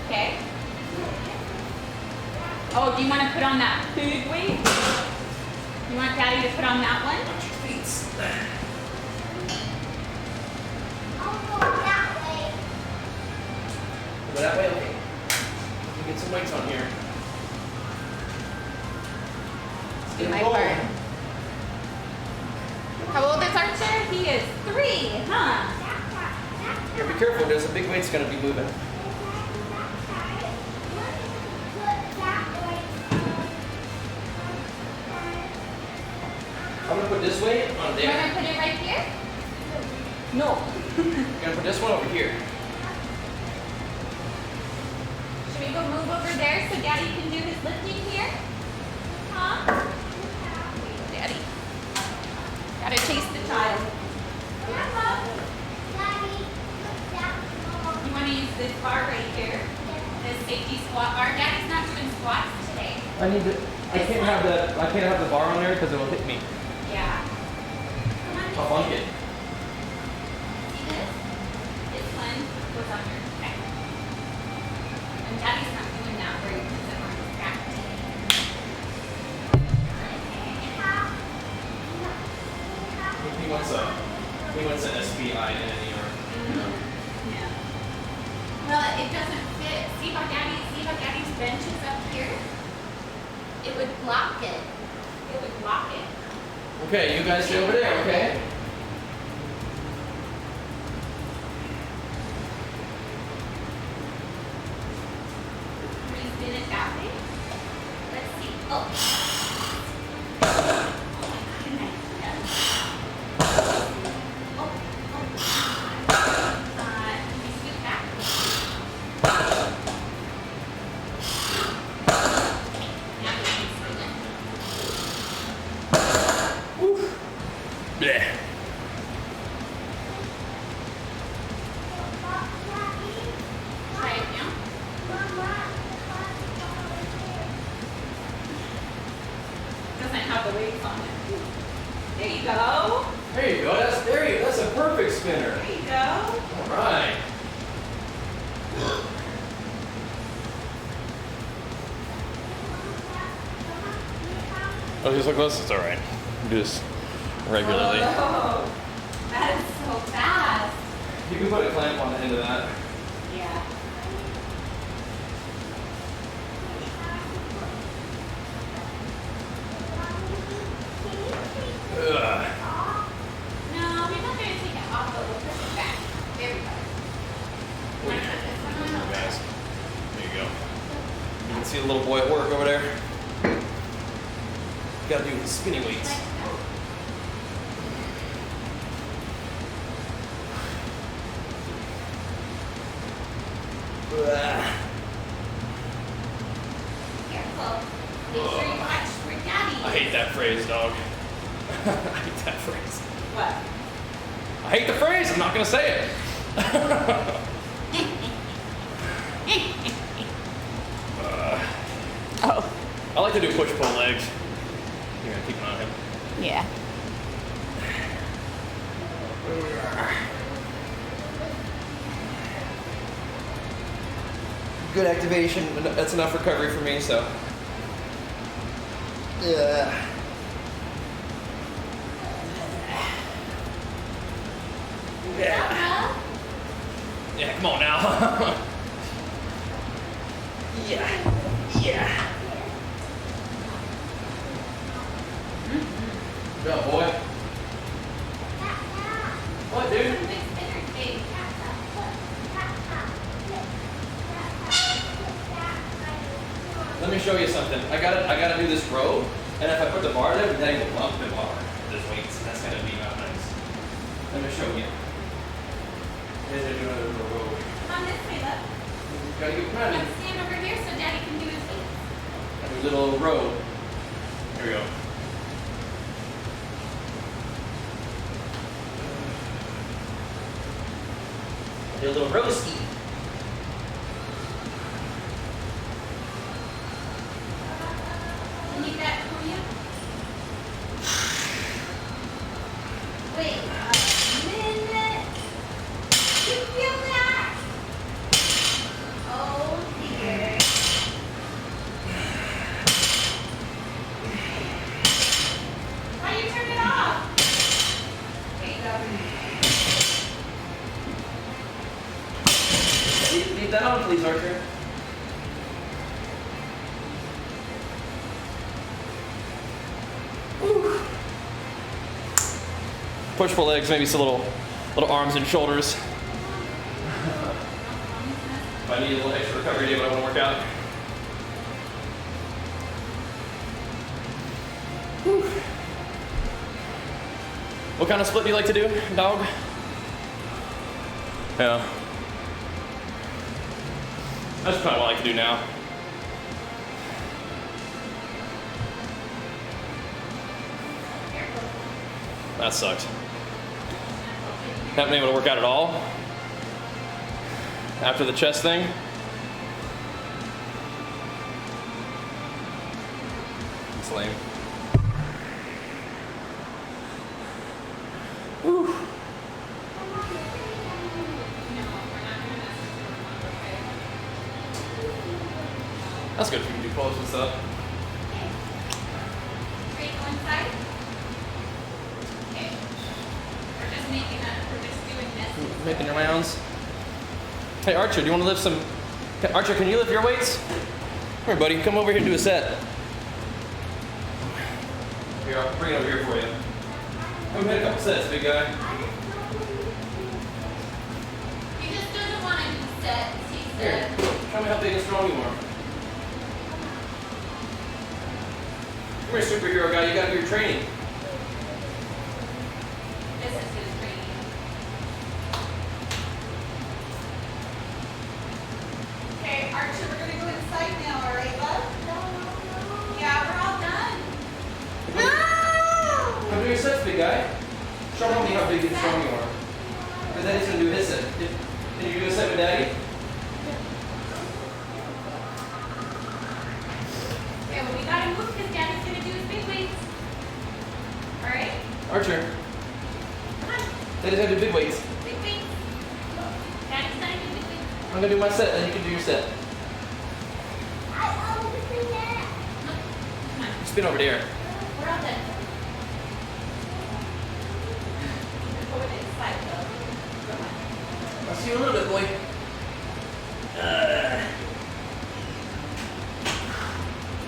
Okay. Oh, do you want to put on that big weight? You want Daddy to put on that one? Watch your feet. I'll go that way. Go that way? Okay. Let me get some weights on here. Let's Do get my it rolling. part. How old is Archer? He is 3, huh? Here, be careful. There's a big weight's going to be moving. I'm going to put this weight on You want there. to put it right here? No. I'm going to put this one over here. Should we go move over there so Daddy can do his lifting here? Huh? Daddy. Gotta chase the child. You want to use this bar right here? This safety squat bar. Daddy's not doing squats today. I can't have the bar on there because it will hit me. Yeah. Come on. I'll bunk it. See this? This one goes on your back. And Daddy's not doing that where he puts it on his back today. He wants an SPI in it, Yeah. Well, it doesn't fit. See how Daddy's bench is up here? It would block it. It would block it. Okay, you guys stay over there, okay? Can we spin it that way? Let's see. Oh. Oh my goodness. Yes. Oh. Can we scoot back? Now we can spin it. Bleh. Try it now. Doesn't have the weights on it. There you go. There you go. That's a perfect spinner. There you go. All right. Oh, just like this? It's all right. Do this regularly. Oh, that is so fast. You can put a clamp on the end of that. Yeah. Ugh. No, we're not going to take it off, but we'll push it back. There we go. You want to put this one on? Guys, there you go. You can see the little boy at work over there. Gotta do spinny weights. Like, no. Ugh. Make sure you watch for daddy. I hate that phrase, dog. I hate that phrase. What? I hate the phrase. I'm not gonna say it. Oh, I like to do push-pull legs. You're gonna keep an eye on him. yeah. Good activation. That's enough recovery for me. So. Yeah. Yeah. Yeah. Come on now. Yeah. Yeah. Good job, boy. What, dude? Let me show you something. I gotta do this row, and if I put the bar there, then I will bump the bar. This weights, and that's gonna be not nice. Let me show you. Then I do another little row. Come on this way, look. Gotta get behind me. Let's stand over here so daddy can do his feet. Do a little row. Here we go. Do a little row ski. Can you get that for you? Wait a minute. You feel that? Oh dear. Why you turn it off? There you go. Leave that on, please, Archer. Push pull legs, maybe some little arms and shoulders. If I need a little extra recovery day when I want to work out. Whew. What kind of split do you like to do, dog? Yeah. That's kind of what I like to do now. That sucked. Haven't been able to work out at all after the chest thing. It's lame. Whew. That's good if you can do pulls and stuff. Are you going inside? Okay. We're just doing this. Making your rounds. Hey Archer, do you want to lift some? Archer, can you lift your weights? Come here, buddy. Come over here and do a set. Here, I'll bring it over here for you. Come hit a couple sets, big guy. He just doesn't want to do sets. He Here, said. show me how big and strong you are. Come here, superhero guy. You got to do your training. This is his training. Okay, Archer, we're gonna go inside now, all right, love? No. Yeah, we're all done. No. Come do your sets, big guy. Show me how big and strong you are. Because then he's going to do his set. Can you do a set with Daddy? Okay, well, we gotta move because Daddy's gonna do his big weights. All right? Archer, Come on, Daddy's going to do big weights. big weights. Daddy's gonna do big weights. I'm going to do my set, then you can do your set. Come on, Spin over there. we're all done. Go inside, though. Come on. I'll see you in a little bit, boy.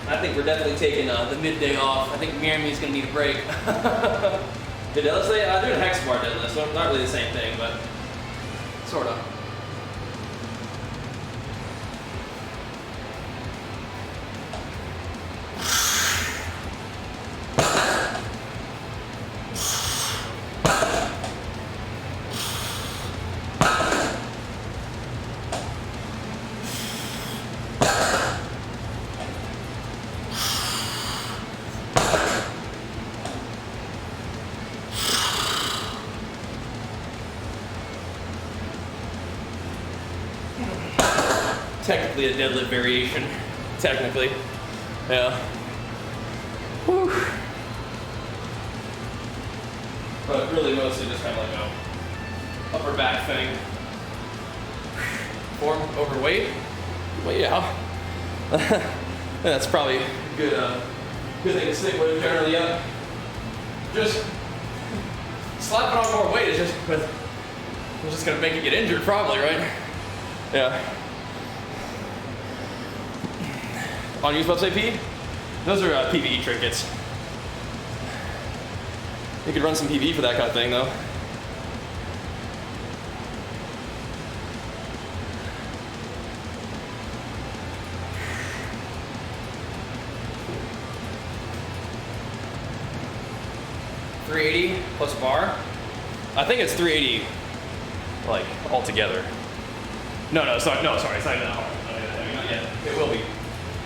I think we're definitely taking the midday off. I think Miriam's going to need a break. Did let's say I do a hex bar deadlift, so not really the same thing, but sort of. technically a deadlift variation. Technically. Yeah. Whew. But really mostly just kind of like a upper back thing. Form overweight? Well, yeah. That's probably a good thing to stick with generally, yeah. Just slapping on more weight is just gonna make you get injured probably, right? Yeah. On you supposed to say P? Those are PVE trinkets. You could run some PVE for that kind of thing though. $380 plus bar. I think it's $380 like altogether. Sorry, it's not even that hard. I mean, not yet. It will be.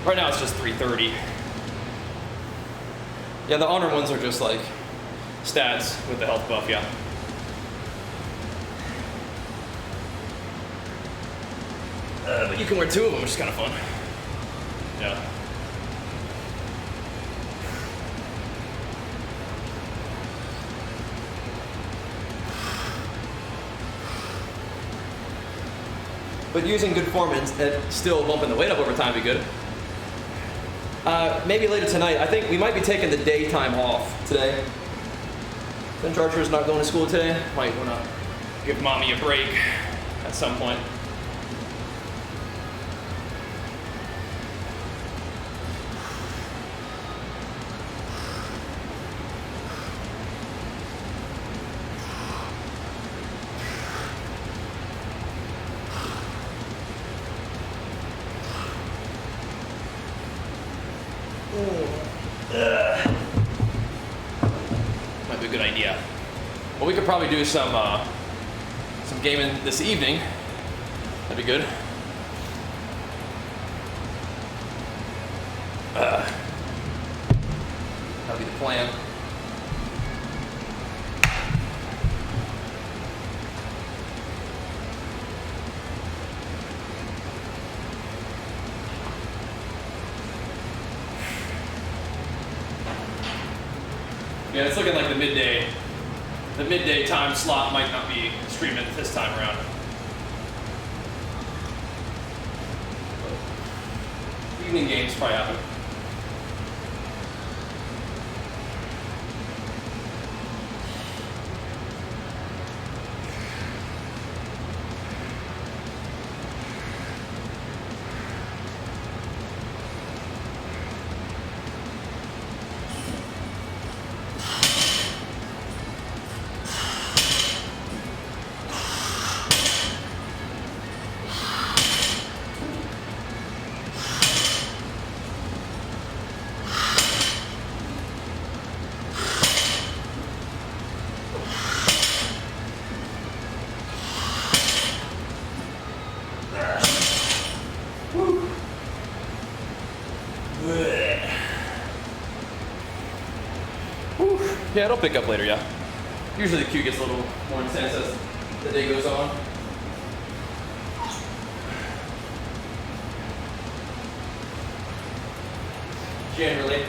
Right now it's just $330. Yeah, the honor ones are just like stats with the health buff, yeah. But you can wear 2 of them, which is kind of fun. Yeah. But using good form and still bumping the weight up over time would be good. Maybe later tonight. I think we might be taking the daytime off today. Since Archer's not going to school today, might want to give mommy a break at some point. Might be a good idea. Well, we could probably do some gaming this evening. That'd be good. That'd be the plan. Yeah, it's looking like the midday time slot might not be streaming this time around. Evening games probably happen. Yeah, it'll pick up later, yeah. Usually the queue gets a little more intense as the day goes on. Generally.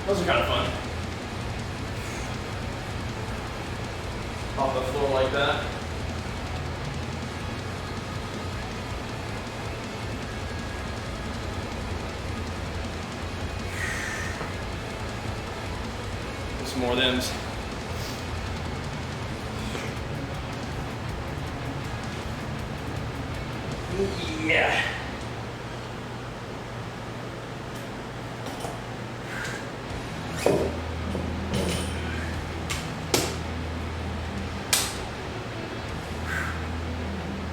Those are kind of fun. Off the floor like that. Some more of them. Yeah.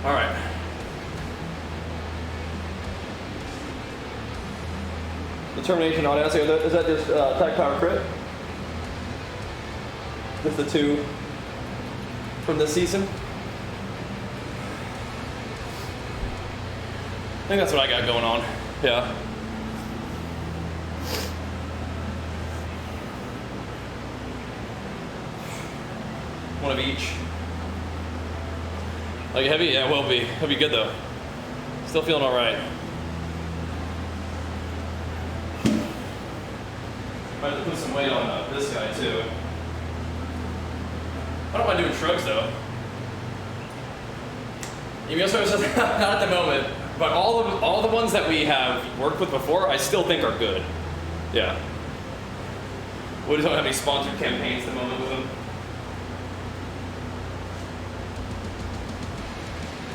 All right. Determination audience. Is that just attack power crit? Just the 2 from this season? I think that's what I got going on. Yeah. One of each. Like heavy? Yeah, it will be. It'll be good though. Still feeling all right. Might have to put some weight on this guy too. I don't mind doing shrugs though. You know, not at the moment, but all the ones that we have worked with before, I still think are good. Yeah. We don't have any sponsored campaigns at the moment with them.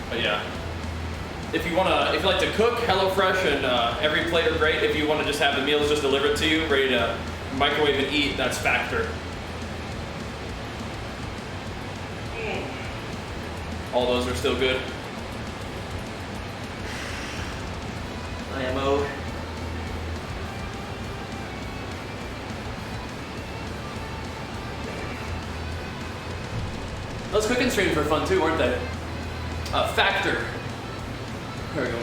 But yeah. If you like to cook, HelloFresh and every plate are great. If you want to just have the meals just delivered to you, ready to microwave and eat, that's Factor. All those are still good. IMO. Those cooking streams were fun too, weren't they? Factor. There we go.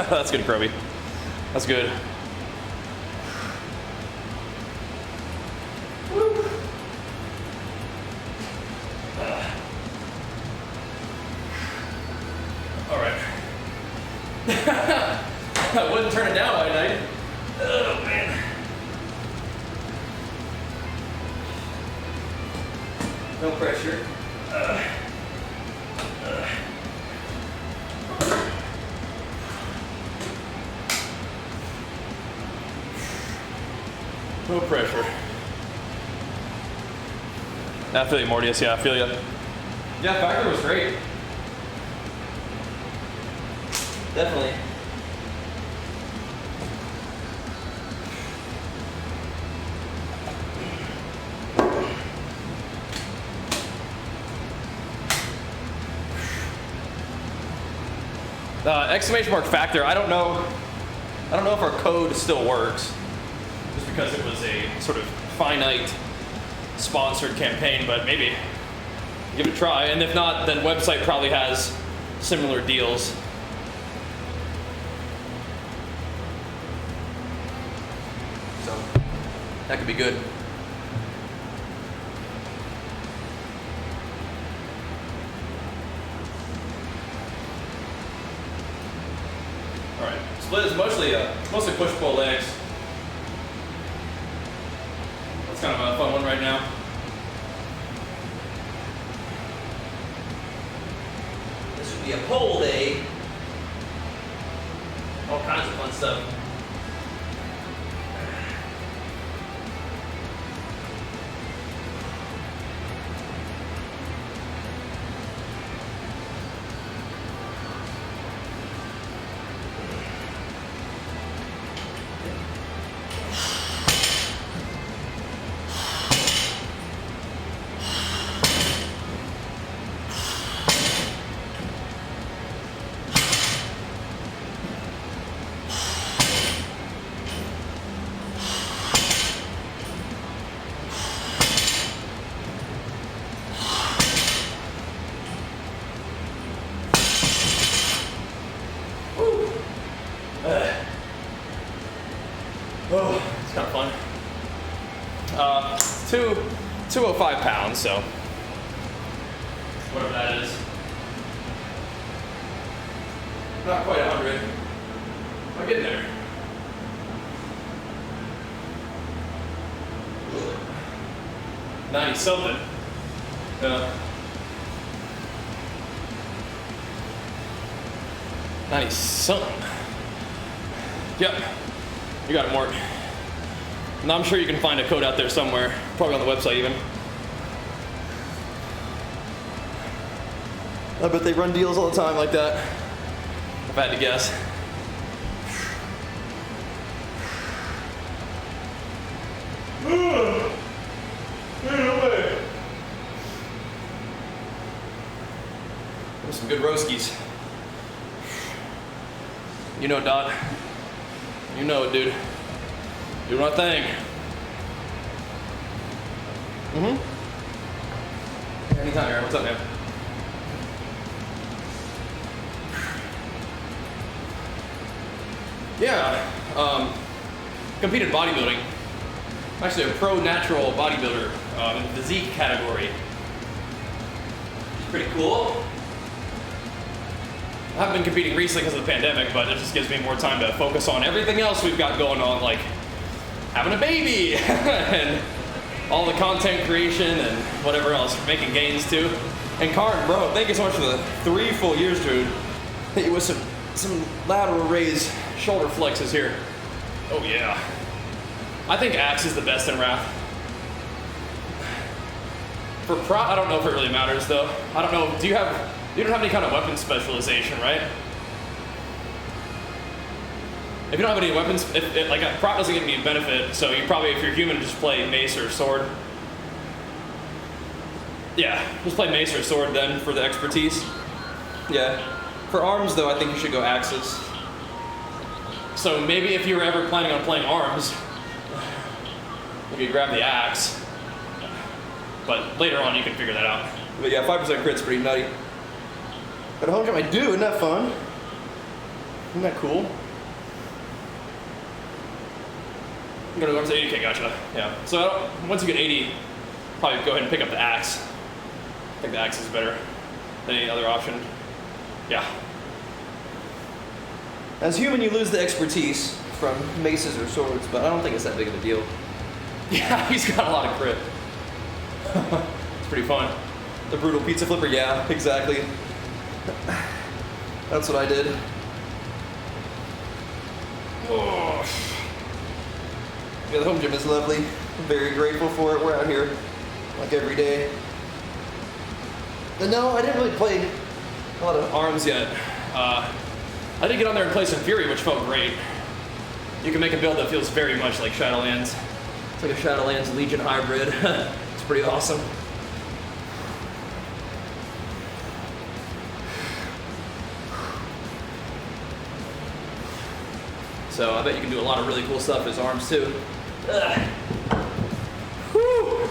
That's good, Kroby. That's good. All right. I wouldn't turn it down by night. Oh, man. No pressure. No pressure. I feel you, Mortius. Yeah, I feel you. Yeah, Factor was great. Definitely. Exclamation mark Factor. I don't know if our code still works. Just because it was a sort of finite sponsored campaign, but maybe give it a try. And if not, then website probably has similar deals. So that could be good. All right, split is mostly push-pull legs. It's kind of a fun one right now. This would be a pull day. All kinds of fun stuff. Oh, it's kind of fun. 205 pounds, so whatever that is. Not quite 100. I'm getting there. Ugh. 90 something. 90 something. Yep. You got it, Mort. And I'm sure you can find a code out there somewhere, probably on the website even. I bet they run deals all the time like that. If I had to guess. There's some good roaskies. You know, Dot. You know it, dude. Do my thing. Anytime, Aaron. What's up, man? Yeah. Compete in bodybuilding. I'm actually a pro natural bodybuilder in the physique category. Pretty cool. I haven't been competing recently because of the pandemic, but it just gives me more time to focus on everything else we've got going on, like having a baby and all the content creation and whatever else, making gains too. And Karn, bro, thank you so much for the 3 full years, dude. Hit you with some lateral raise shoulder flexes here. Oh yeah. I think axe is the best in Wrath. For prop, I don't know if it really matters though. I don't know, you don't have any kind of weapon specialization, right? If you don't have any weapons, like a prop doesn't give any benefit, so you probably, if you're human, just play mace or sword. Yeah, just play mace or sword then for the expertise. Yeah. For arms though, I think you should go axes. So maybe if you were ever planning on playing arms, you could grab the axe. But later on you can figure that out. But yeah, 5% crit's pretty nutty. Got a home gym I do, isn't that fun? Isn't that cool? I'm gonna go up to 80K, gotcha. Yeah. So once you get 80, probably go ahead and pick up the axe. I think the axe is better than any other option. Yeah. As human, you lose the expertise from maces or swords, but I don't think it's that big of a deal. Yeah, he's got a lot of crit. It's pretty fun. The brutal pizza flipper, yeah, exactly. That's what I did. Oh. Yeah, the home gym is lovely. I'm very grateful for it. We're out here like every day. But no, I didn't really play a lot of arms yet. I did get on there and play some Fury, which felt great. You can make a build that feels very much like Shadowlands. It's like a Shadowlands Legion hybrid. It's pretty awesome. So I bet you can do a lot of really cool stuff as arms too. Whew.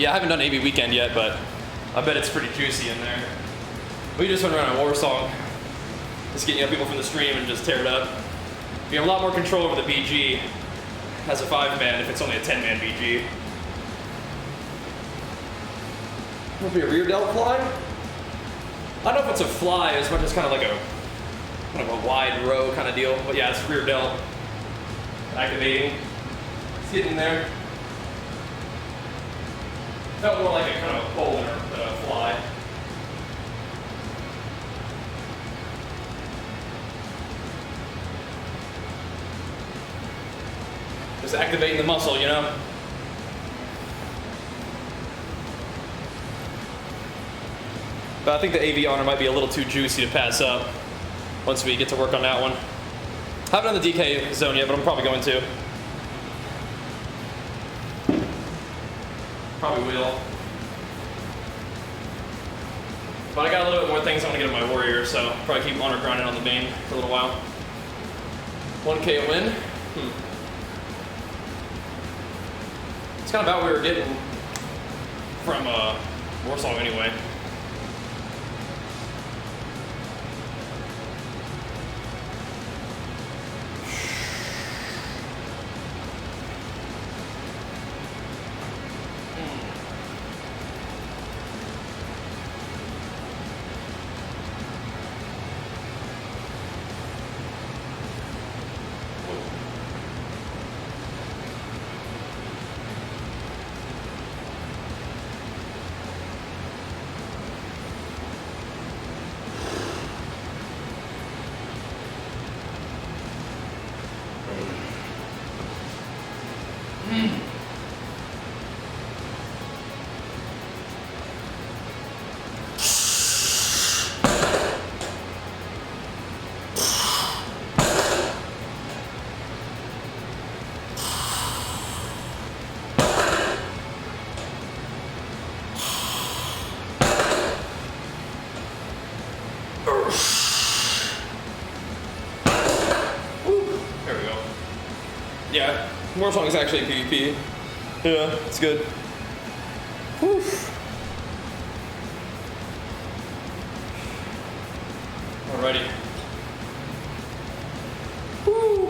Yeah, I haven't done AV weekend yet, but I bet it's pretty juicy in there. We just went around a war song, just getting people from the stream and just tear it up. You have a lot more control over the BG as a 5-man if it's only a 10-man BG. Would be a rear delt fly? I don't know if it's a fly as much as kind of like a wide row kind of deal, but yeah, it's rear delt. Activating. It's getting there. Felt more like a kind of a pole than a fly. Just activating the muscle, you know? But I think the AV honor might be a little too juicy to pass up once we get to work on that one. Haven't done the DK zone yet, but I'm probably going to. Probably will. But I got a little bit more things I want to get on my warrior, so probably keep honor grinding on the main for a little while. 1K a win. It's kind of about what we were getting from Warsong anyway. Yeah, War Song is actually PvP. Yeah, it's good. Whew. Alrighty. Woo.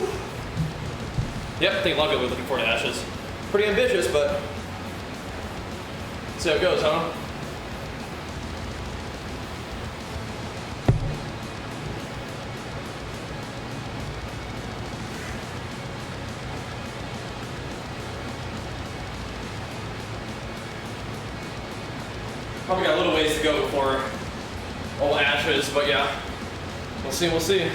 Yep, I think a lot of people are looking forward to Ashes. Pretty ambitious, but see how it goes, huh? Probably got a little ways to go before all Ashes, but yeah, we'll see.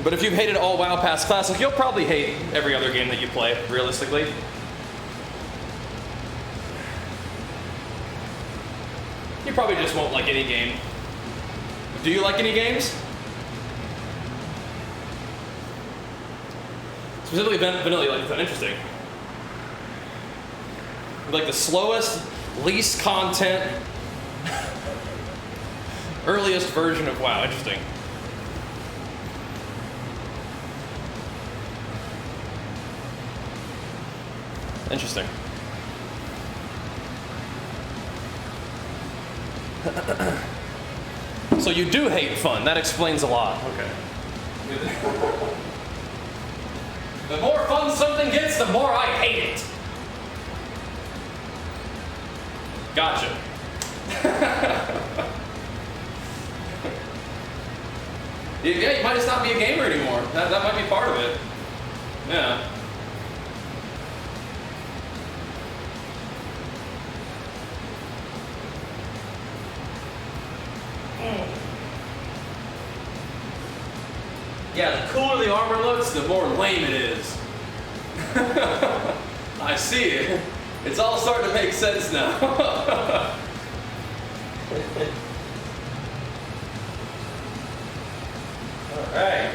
But if you've hated all WoW past Classic, you'll probably hate every other game that you play, realistically. You probably just won't like any game. Do you like any games? Specifically Vanilla, you like that? Interesting. Like the slowest, least content, earliest version of WoW. Interesting. Interesting. So you do hate fun. That explains a lot. Okay. The more fun something gets, the more I hate it. Gotcha. Yeah, you might just not be a gamer anymore. That might be part of it. Yeah. Yeah, the cooler the armor looks, the more lame it is. I see it. It's all starting to make sense now. All right.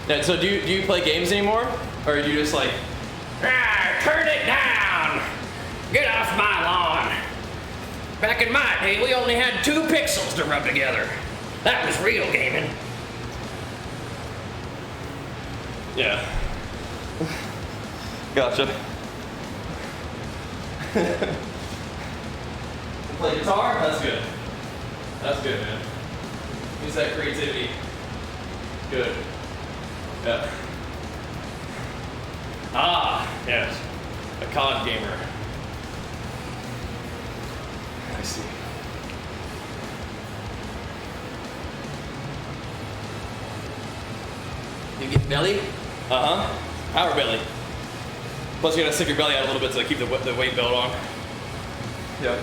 Yeah, so do you play games anymore? Or are you just like, turn it down! Get off my lawn! Back in my day, we only had 2 pixels to rub together. That was real gaming. Yeah. Gotcha. Play guitar? That's good. That's good, man. Use that creativity. Good. Yeah. Ah, yes. A COD gamer. I see. You get belly? Uh-huh. Power belly. Plus you gotta stick your belly out a little bit to keep the weight belt on. Yep.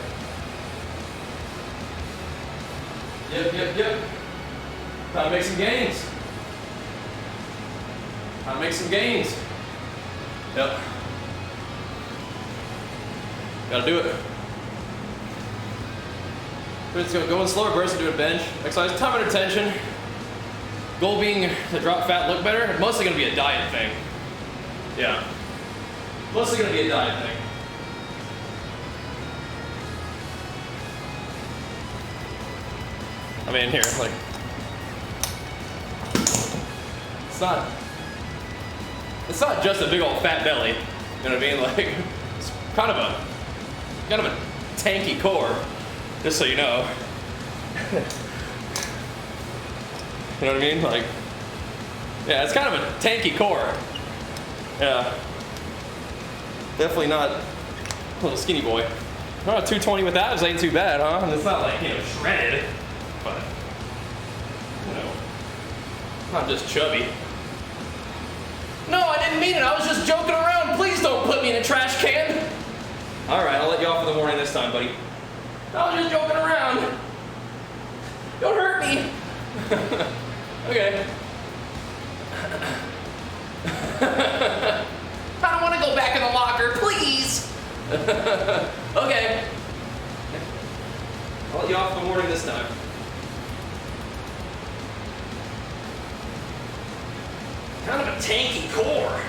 Yep. Time to make some gains. Time to make some gains. Yep. Gotta do it. We're just going slower bursts and do a bench. Exercise, time under tension. Goal being to drop fat, look better. Mostly gonna be a diet thing. Yeah. Mostly gonna be a diet thing. I mean, here, like, it's not just a big old fat belly. You know what I mean? Like, it's kind of a tanky core, just so you know. You know what I mean? Like, yeah, it's kind of a tanky core. Yeah. Definitely not a little skinny boy. Oh, 220 with abs ain't too bad, huh? And it's not like, shredded, but, not just chubby. No, I didn't mean it. I was just joking around. Please don't put me in a trash can. All right, I'll let you off with a time, buddy. I was just joking around. Don't hurt me. Okay. I don't want to go back in the locker, please. Okay. I'll let you off the warning this time. Kind of a tanky core.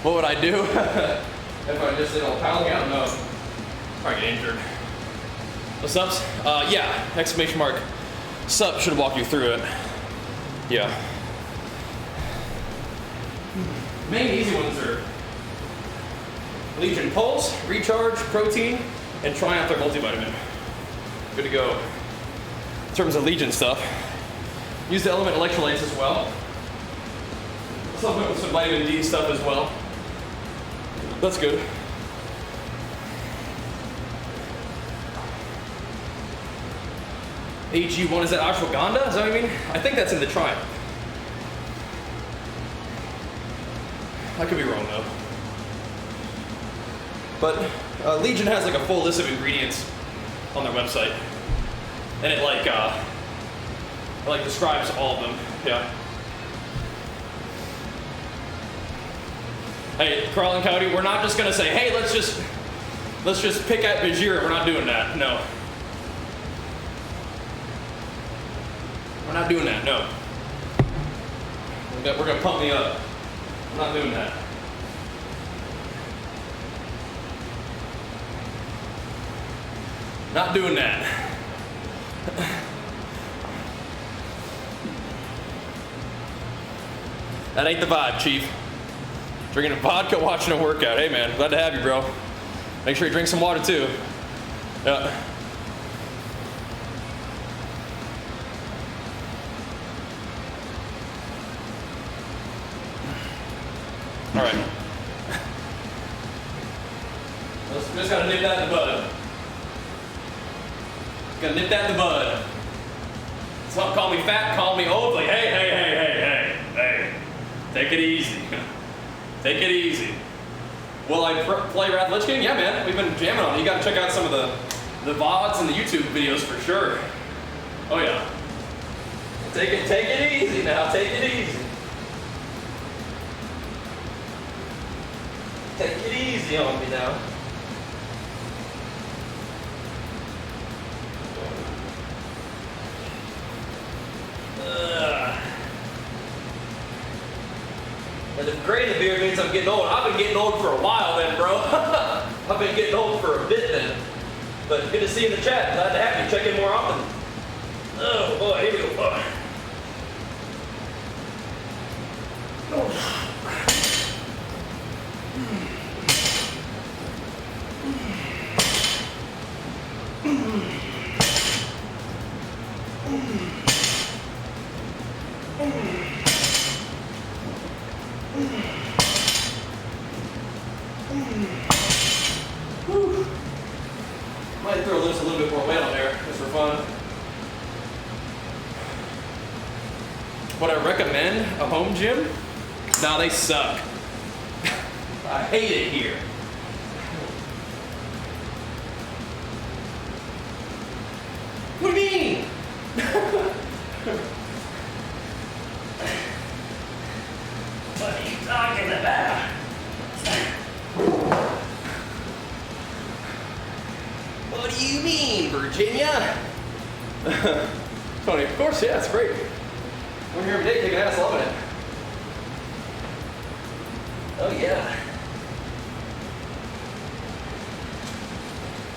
What would I do if I just did all pounding out? No, probably get injured. What's up? Yeah, exclamation mark. Sup should walk you through it. Yeah. Main easy ones are Legion Pulse, Recharge, Protein, and Triumph their multivitamin. Good to go. In terms of Legion stuff, use the Element electrolytes as well. Supplement with some vitamin D stuff as well. That's good. AG1, is that ashwagandha? Is that what I mean? I think that's in the Triumph. I could be wrong though. But Legion has like a full list of ingredients on their website, and it like describes all of them. Yeah. Hey, Carl and Cody, we're not just gonna say, hey, let's just pick at Bajheera. We're not doing that. No. We're not doing that. No. We're gonna pump me up. I'm not doing that. Not doing that. That ain't the vibe, Chief. Drinking vodka, watching a workout. Hey man, glad to have you, bro. Make sure you drink some water too. Yeah. All right. Just gotta nip that in the bud. Gotta nip that in the bud. Some call me fat, call me old. Like, hey. Take it easy. Take it easy. Will I play Wrath Lich King? Yeah, man. We've been jamming on it. You gotta check out some of the VODs and the YouTube videos for sure. Oh yeah. Take it easy now. Take it easy. Take it easy on me now. And if gray in the beard means I'm getting old, I've been getting old for a while then, bro. I've been getting old for a bit then. But good to see you in the chat. Glad to have you. Check in more often. Oh boy, here we go. Might throw loose a little bit more weight on there just for fun. Would I recommend a home gym? Nah, they suck. I hate it here. What do you mean? What are you talking about? What do you mean, Virginia? Tony, of course, yeah, it's great. We're here every day, kicking ass, loving it. Oh yeah.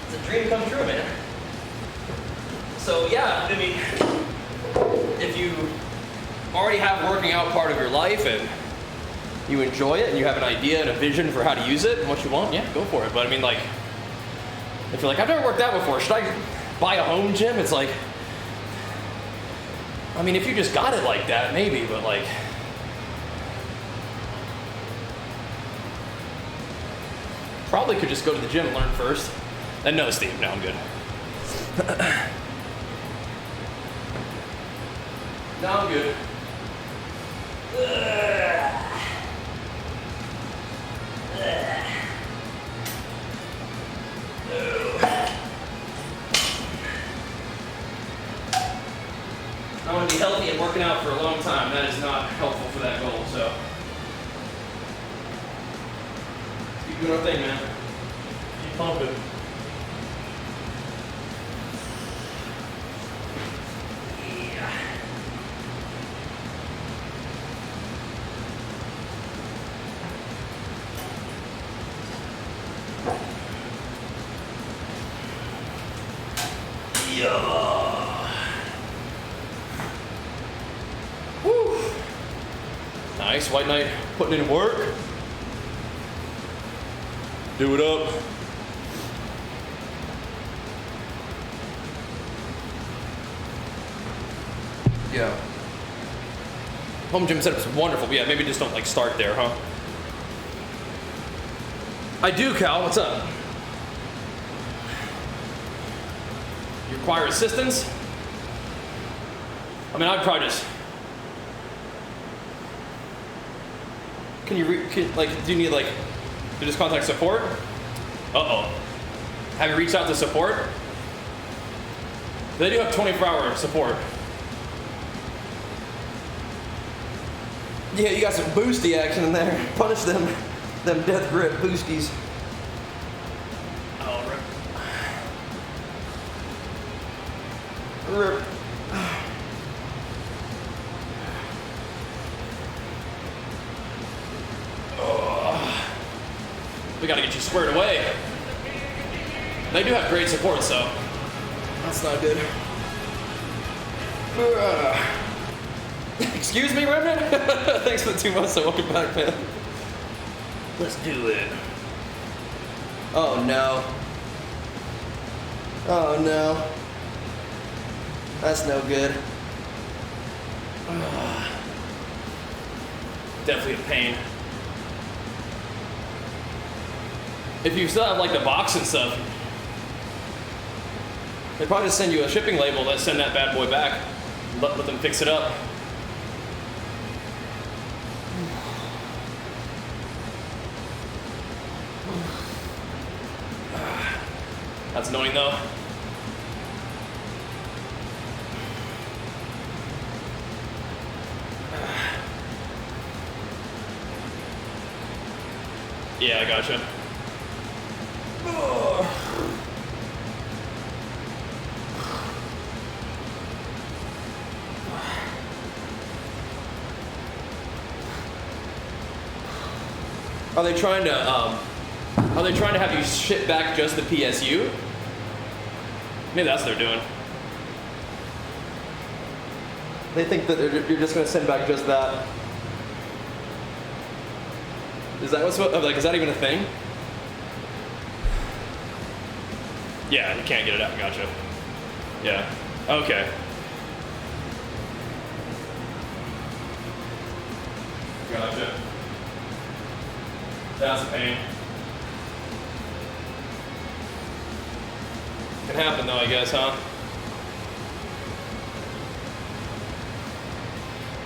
It's a dream come true, man. So yeah, I mean, if you already have working out part of your life and you enjoy it and you have an idea and a vision for how to use it and what you want, yeah, go for it. But I mean, like, if you're like, I've never worked out before, should I buy a home gym? It's like, I mean, if you just got it like that, maybe, but like, probably could just go to the gym and learn first. And no, Steve, no, I'm good. No, I'm good. I want to be healthy and working out for a long time. That is not helpful for that goal, so. Keep doing our thing, man. Keep pumping. Woo. Nice, White Knight putting in work. Do it up. Yeah. Home gym setup's wonderful, but yeah, maybe just don't like start there, huh? I do, Cal, what's up? You require assistance? I mean, I'd probably just. Can you, do you need like, to just contact support? Uh-oh. Have you reached out to support? They do have 24-hour support. Yeah, you got some boosty action in there. Punish them death grip boosties. Oh, rip. Rip. We gotta get you squared away. They do have great support, so that's not good. Excuse me, Remnant? Thanks for the 2 months, so welcome back, man. Let's do it. Oh no. Oh no. That's no good. Definitely a pain. If you still have like the box and stuff, they probably just send you a shipping label that send that bad boy back. Let them fix it up. That's annoying though. Yeah, I gotcha. Are they trying to have you ship back just the PSU? Maybe that's what they're doing. They think that you're just going to send back just that. Is that what's like? Is that even a thing? Yeah, you can't get it out. Gotcha. Yeah. Okay. Gotcha. That's a pain. Can happen though, I guess, huh?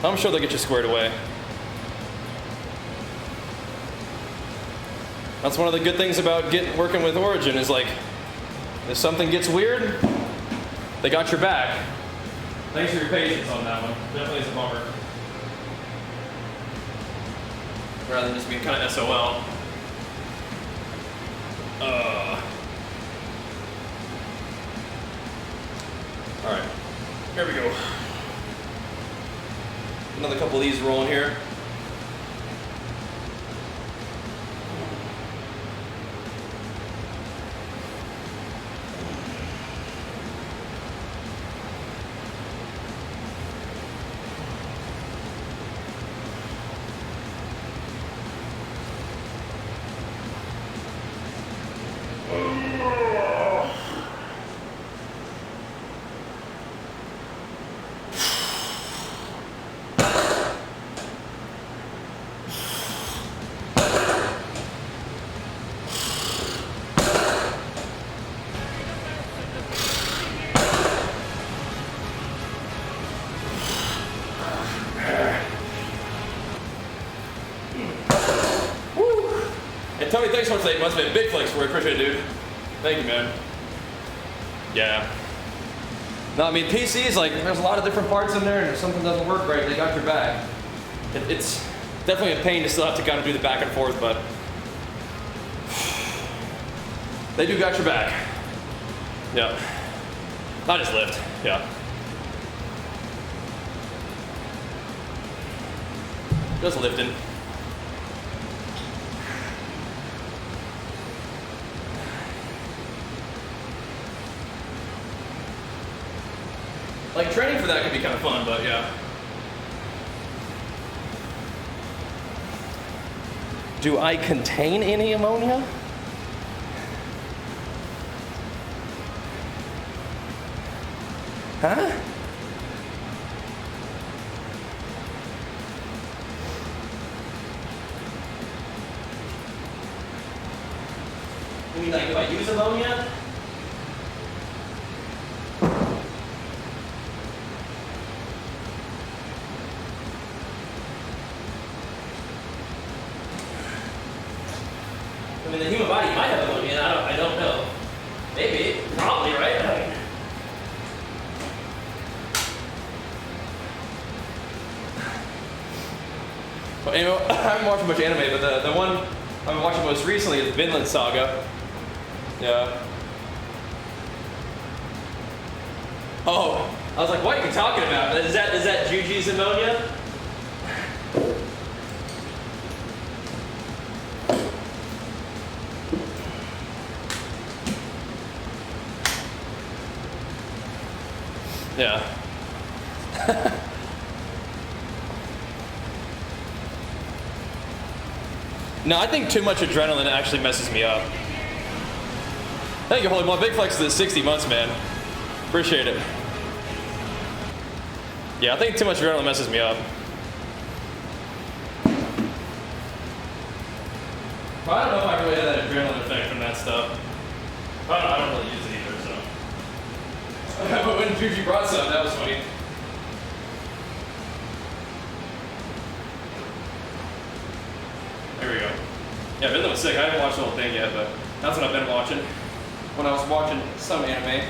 I'm sure they'll get you squared away. That's one of the good things about working with Origin is like, if something gets weird, they got your back. Thanks for your patience on that one. Definitely is a bummer. Rather than just being kind of SOL. Alright, here we go. Another couple of these rolling here. Tony, thanks so much for the 8 months, man. Big flex for you. Appreciate it, dude. Thank you, man. Yeah. No, I mean, PCs, like, there's a lot of different parts in there, and if something doesn't work right, they got your back. It's definitely a pain to still have to kind of do the back and forth, but they do got your back. Yeah. Not just lift. Yeah. Just lifting. Like, training for that could be kind of fun, but yeah. Do I contain any ammonia? Huh? You mean, like, do I use ammonia? I mean, the human body might have ammonia, I don't know. Maybe, probably, right? Well, anyway, I haven't watched much anime, but the one I've been watching most recently is Vinland Saga. Yeah. Oh, I was like, what are you talking about? Is that Juji's ammonia? Yeah. No, I think too much adrenaline actually messes me up. Thank you, Holy Moly. Big flex to the 60 months, man. Appreciate it. Yeah, I think too much adrenaline messes me up. Well, I don't know if I really had that adrenaline effect from that stuff. I don't really use it either, so. But when Juju brought some, that was funny. There we go. Yeah, Vinland was sick. I haven't watched the whole thing yet, but that's what I've been watching when I was watching some anime.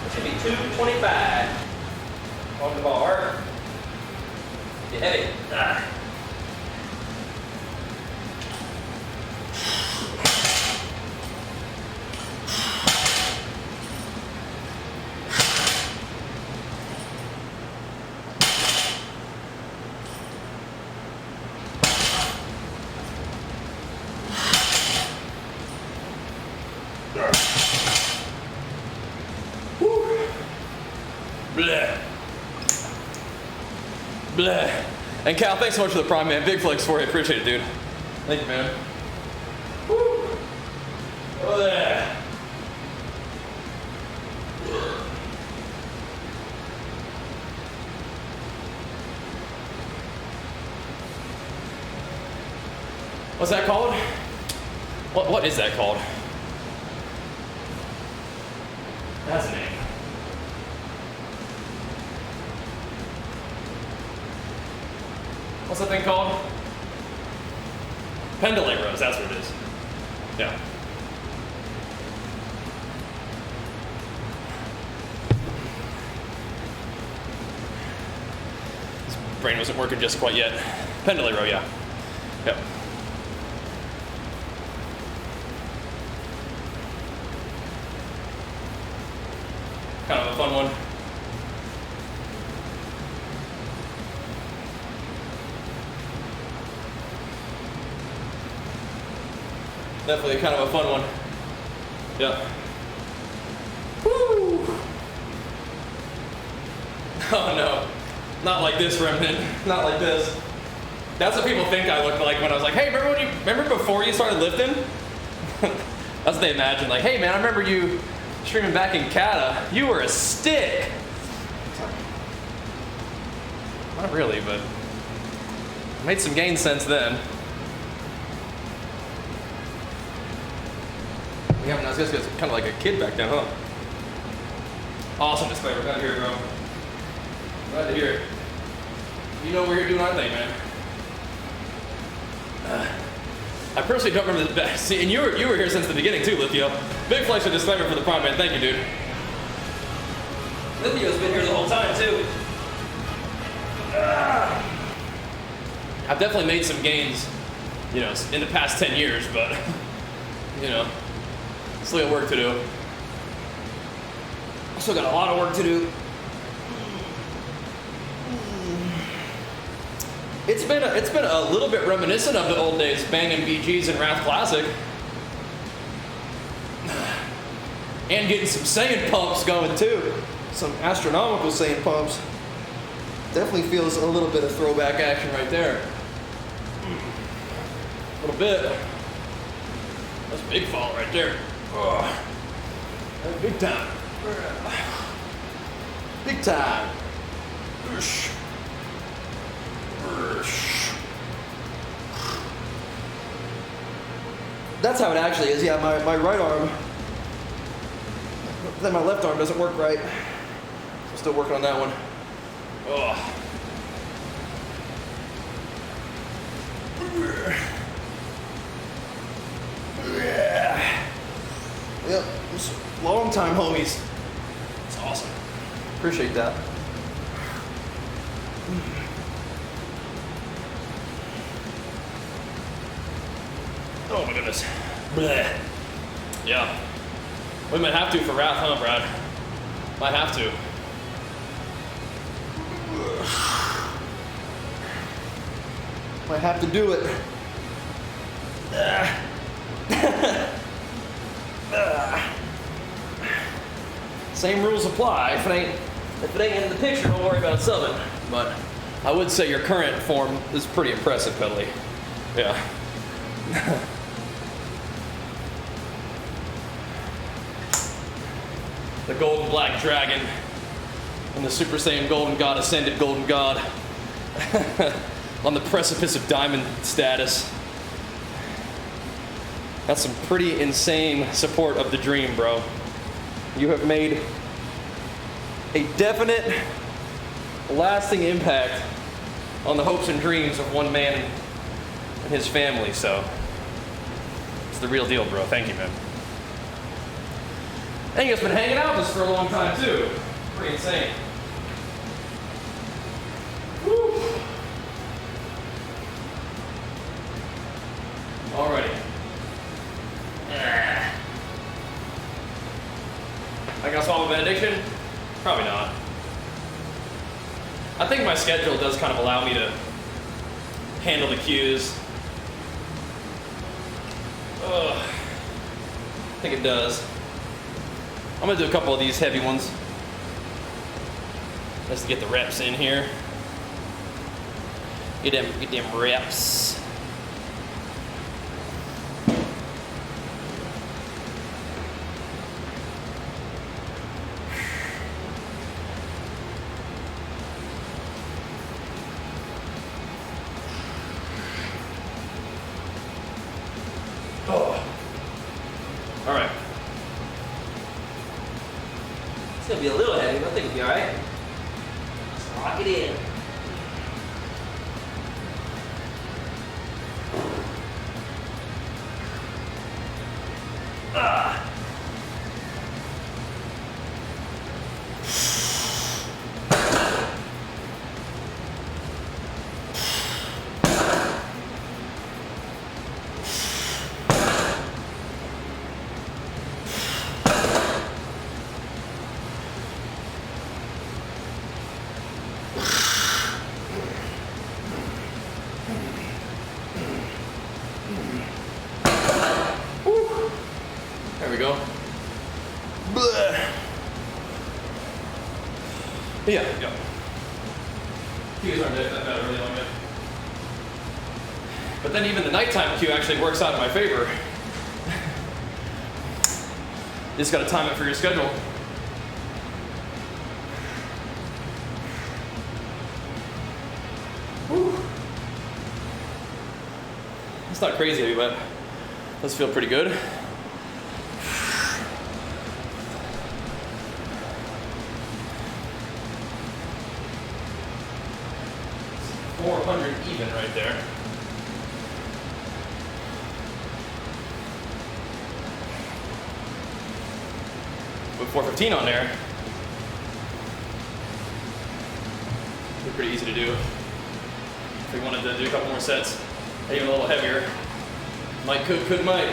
It should be 225 on the bar. Get heavy. Ah. Bleh. Bleh. And Cal, thanks so much for the prime, man. Big flex for you. Appreciate it, dude. Thank you, man. Woo. Bleh. What's that called? What is that called? That's a name. What's that thing called? Pendulum Rows, that's what it is. Yeah. His brain wasn't working just quite yet. Pendulum Row, yeah. Yep. Kind of a fun one. Definitely kind of a fun one. Yeah. Woo! Oh no, not like this, Remnant. Not like this. That's what people think I look like when I was like, hey, remember before you started lifting? That's what they imagine. Like, hey man, I remember you streaming back in Kata. You were a stick. Not really, but I made some gains since then. Yeah, I was just kind of like a kid back then, huh? Awesome disclaimer. Glad to hear it, bro. Glad to hear it. You know we're here doing our thing, man. I personally don't remember the best. See, and you were here since the beginning too, Lithio. Big flex disclaimer for the Prime, man. Thank you, dude. Lithio's been here the whole time too. I've definitely made some gains, you know, in the past 10 years, but you know, still got work to do. Still got a lot of work to do. It's been a little bit reminiscent of the old days, banging BGs in Wrath Classic. And getting some Saiyan pumps going too. Some astronomical Saiyan pumps. Definitely feels a little bit of throwback action right there. A little bit. That's a big fall right there. That's big time. Big time. That's how it actually is. Yeah, my right arm. Then my left arm doesn't work right. I'm still working on that one. Oh. Yep, long time homies. It's awesome. Appreciate that. Oh my goodness. Blech. Yeah. We might have to for Wrath, huh, Brad? Might have to. Might have to do it. Same rules apply. If it ain't in the picture, don't worry about subbing. But I would say your current form is pretty impressive, Pedley. Yeah. The golden black dragon and the Super Saiyan golden god, ascended golden god on the precipice of diamond status. That's some pretty insane support of the dream, bro. You have made a definite, lasting impact on the hopes and dreams of one man and his family, so it's the real deal, bro. Thank you, man. And you guys been hanging out with us for a long time, too. Pretty insane. Woo. Alrighty. I gotta swallow a benediction? Probably not. I think my schedule does kind of allow me to handle the cues. I think it does. I'm gonna do a couple of these heavy ones just to get the reps in here. Get them reps. All right. It's gonna be a little heavy, but I think it'll be all right. Let's lock it in. There we go. Blah. Yeah, go. Qs aren't that bad really long yet. But then even the nighttime Q actually works out in my favor. You just gotta time it for your schedule. Whew. It's not crazy heavy, but it does feel pretty good. 400 even right there. Put 415 on there. Be pretty easy to do. If we wanted to do a couple more sets, even a little heavier. Might, could, might.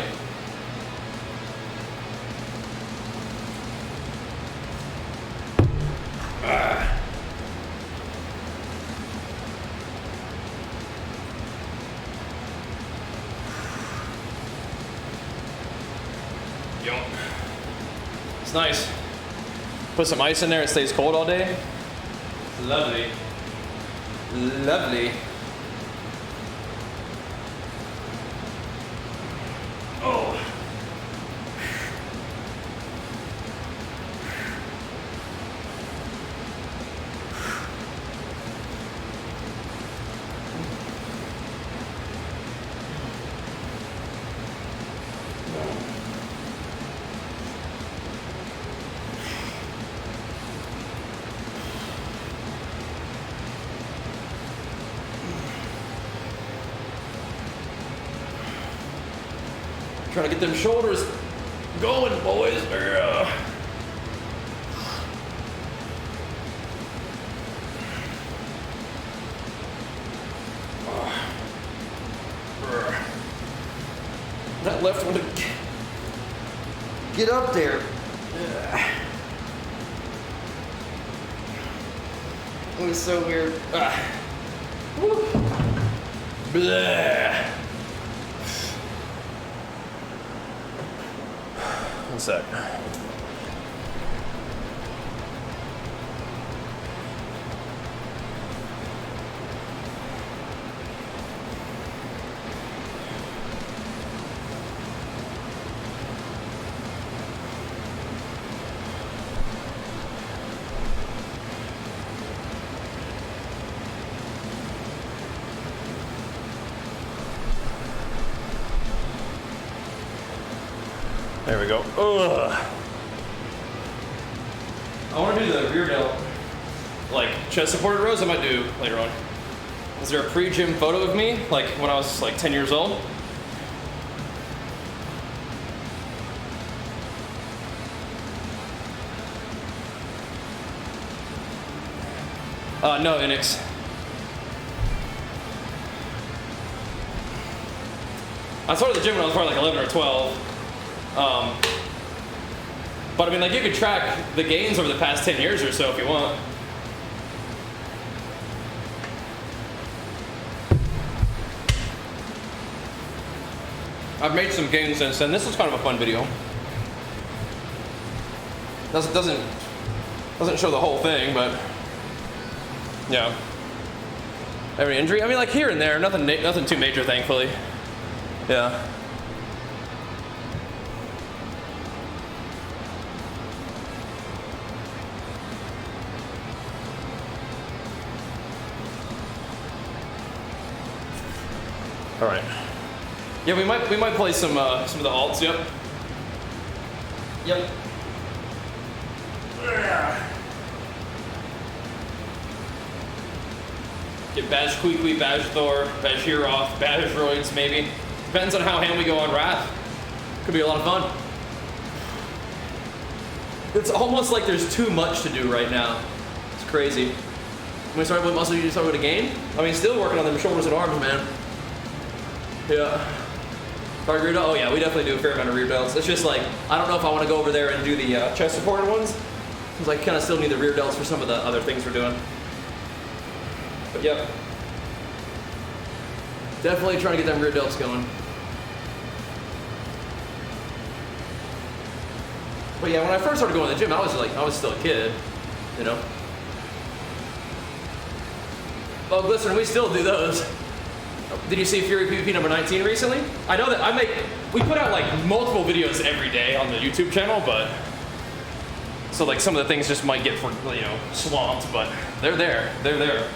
It's nice. Put some ice in there, it stays cold all day. Lovely. Lovely. Oh. Trying to get them shoulders going, boys. That left one to get up there. It was so weird. Blah. One sec. There we go. Ugh. I want to do the rear delt, like chest supported rows. I might do later on. Is there a pre-gym photo of me, like when I was like 10 years old? No, Enix. I started the gym when I was probably like 11 or 12. But I mean, like, you could track the gains over the past 10 years or so if you want. I've made some gains since then. This is kind of a fun video. Doesn't show the whole thing, but yeah. Every injury? I mean, like here and there, nothing too major, thankfully. Yeah. All right. Yeah, we might play some of the alts. Yep. Yep. Get Bajheera, Bajthor, Bajheera, Bajroids maybe. Depends on how ham we go on Wrath. Could be a lot of fun. It's almost like there's too much to do right now. It's crazy. When we start with muscle, you start with a gain. I mean, still working on them shoulders and arms, man. Yeah. Target rear delt? Oh yeah, we definitely do a fair amount of rear delts. It's just like, I don't know if I want to go over there and do the chest supported ones, because I kind of still need the rear delts for some of the other things we're doing. But yep. Definitely trying to get them rear delts going. But yeah, when I first started going to the gym, I was still a kid, you know? Oh, listen, we still do those. Did you see Fury PvP number 19 recently? I know that we put out like multiple videos every day on the YouTube channel, but so like some of the things just might get swamped, but they're there. They're there.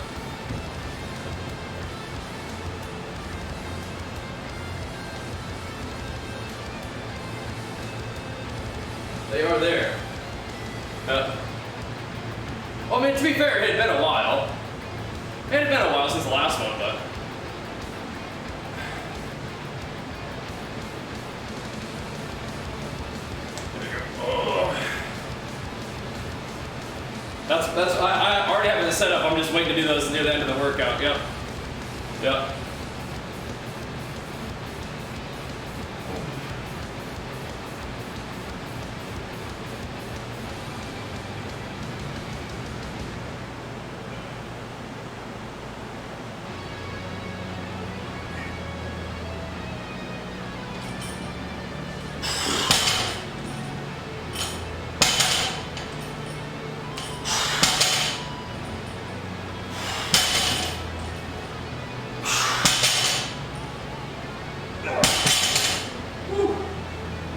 They are there. I mean, to be fair, it had been a while. It had been a while since the last one, but. There we go. Oh. I already have it set up. I'm just waiting to do those near the end of the workout. Yep. Yep.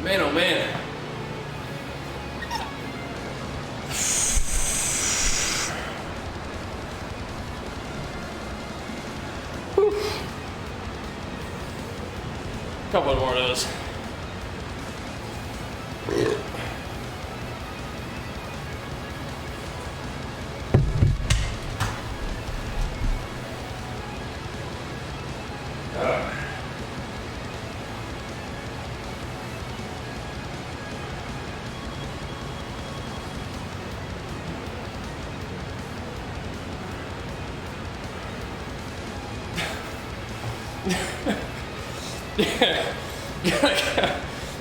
Man, oh man. Whew. Couple more of those.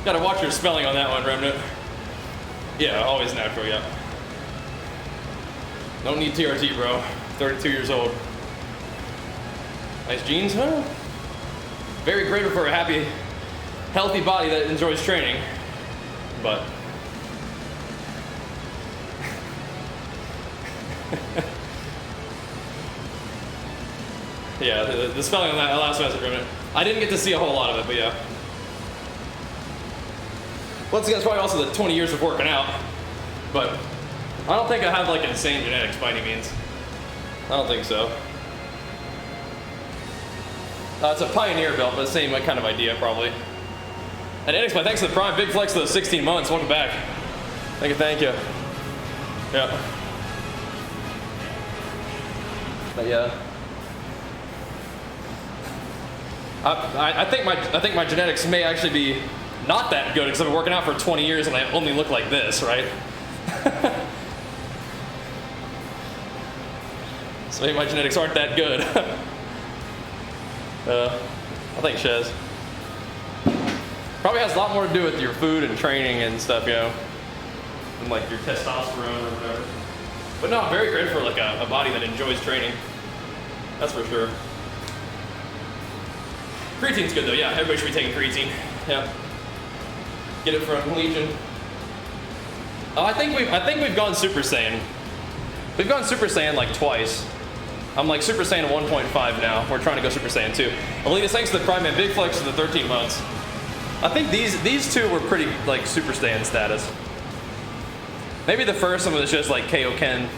Gotta watch your spelling on that one, Remnant. Yeah, always natural, yeah. Don't need TRT, bro. 32 years old. Nice jeans, huh? Very grateful for a happy, healthy body that enjoys training, but. Yeah, the spelling on that last message, Remnant. I didn't get to see a whole lot of it, but yeah. Once again, it's probably also the 20 years of working out, but I don't think I have like insane genetics by any means. I don't think so. It's a Pioneer belt, but the same kind of idea probably. And Anix, thanks for the Prime. Big flex to those 16 months. Welcome back. Thank you, thank you. Yeah. But yeah. I think my genetics may actually be not that good because I've been working out for 20 years and I only look like this, right? So maybe my genetics aren't that good. I think Shez. Probably has a lot more to do with your food and training and stuff, you know, and like your testosterone or whatever. But no, I'm very grateful for like a body that enjoys training. That's for sure. Creatine's good though, yeah. Everybody should be taking creatine. Yeah. Get it from Legion. Oh, I think we've gone Super Saiyan. We've gone Super Saiyan like twice. I'm like Super Saiyan 1.5 now. We're trying to go Super Saiyan 2. Alina's thanks to the Prime and Big Flex to the 13 months. I think these two were pretty like Super Saiyan status. Maybe the first one was just like Kaioken.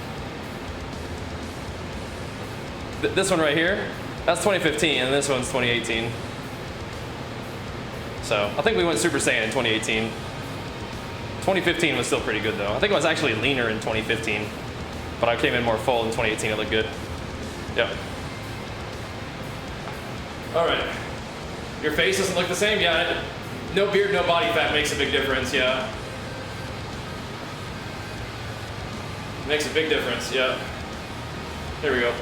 This one right here, that's 2015, and this one's 2018. So I think we went Super Saiyan in 2018. 2015 was still pretty good though. I think I was actually leaner in 2015, but I came in more full in 2018. It looked good. Yep. All right. Your face doesn't look the same? Yeah. No beard, no body fat makes a big difference. Yeah. Makes a big difference. Yeah. There we go.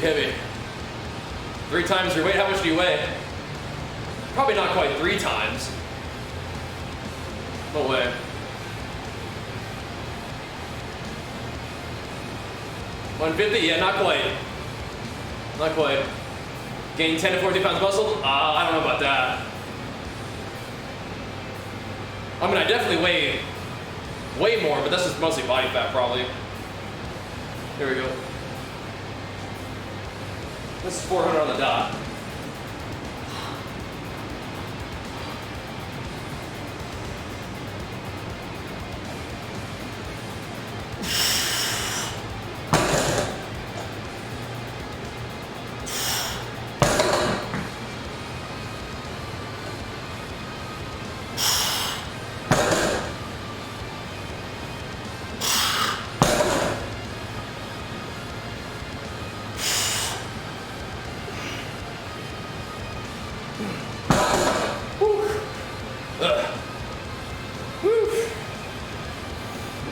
Heavy. 3 times your weight. How much do you weigh? Probably not quite 3 times. No way. $150? Yeah, not quite. Not quite. Gain 10 to 14 pounds muscle? I don't know about that. I mean, I definitely weigh way more, but that's just mostly body fat, probably. Here we go. This is 400 on the dot.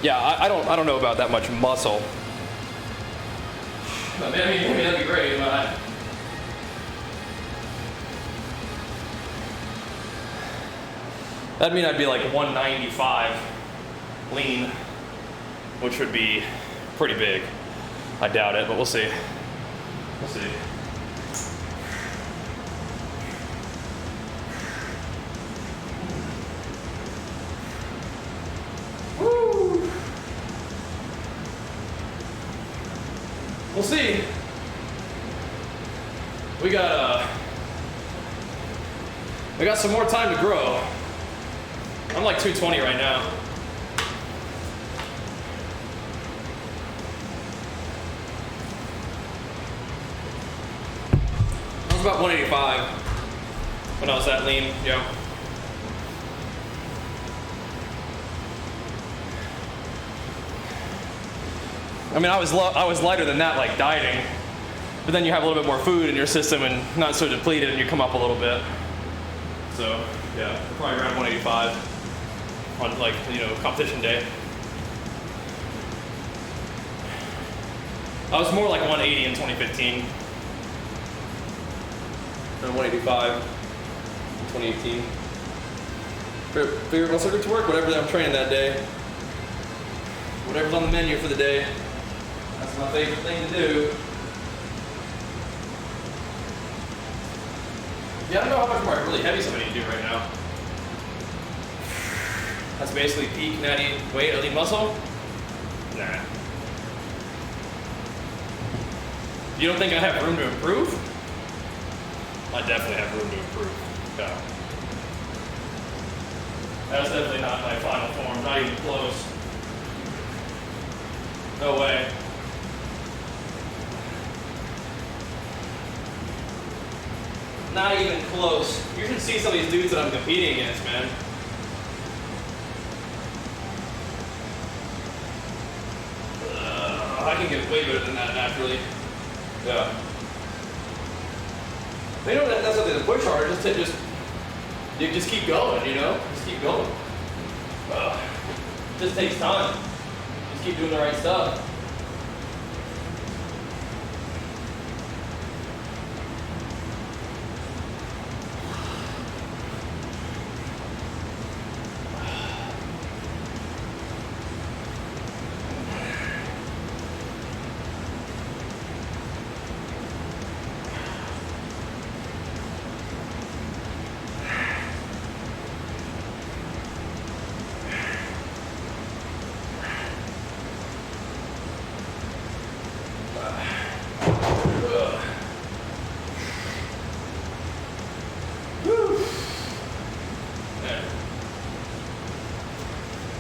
Yeah, I don't know about that much muscle. I mean, that'd be great, but that'd mean I'd be like 195 lean, which would be pretty big. I doubt it, but we'll see. We'll see. We'll see. We got some more time to grow. I'm like 220 right now. I was about 185 when I was that lean, yeah. I mean, I was lighter than that, like dieting, but then you have a little bit more food in your system and not so depleted, and you come up a little bit. So yeah, probably around 185 on, like, you know, competition day. I was more like 180 in 2015, and 185 in 2018. Favorite muscle group to work? Whatever I'm training that day. Whatever's on the menu for the day. That's my favorite thing to do. Yeah, I don't know how much more really heavy somebody can do right now. That's basically peak natty weight or lean muscle? Nah. You don't think I have room to improve? I definitely have room to improve. Yeah. That's definitely not my final form, not even close. No way. Not even close. You should see some of these dudes that I'm competing against, man. I can get way better than that naturally. Yeah. They don't necessarily to push hard, you just keep going, you know? Just keep going. Just takes time. Just keep doing the right stuff.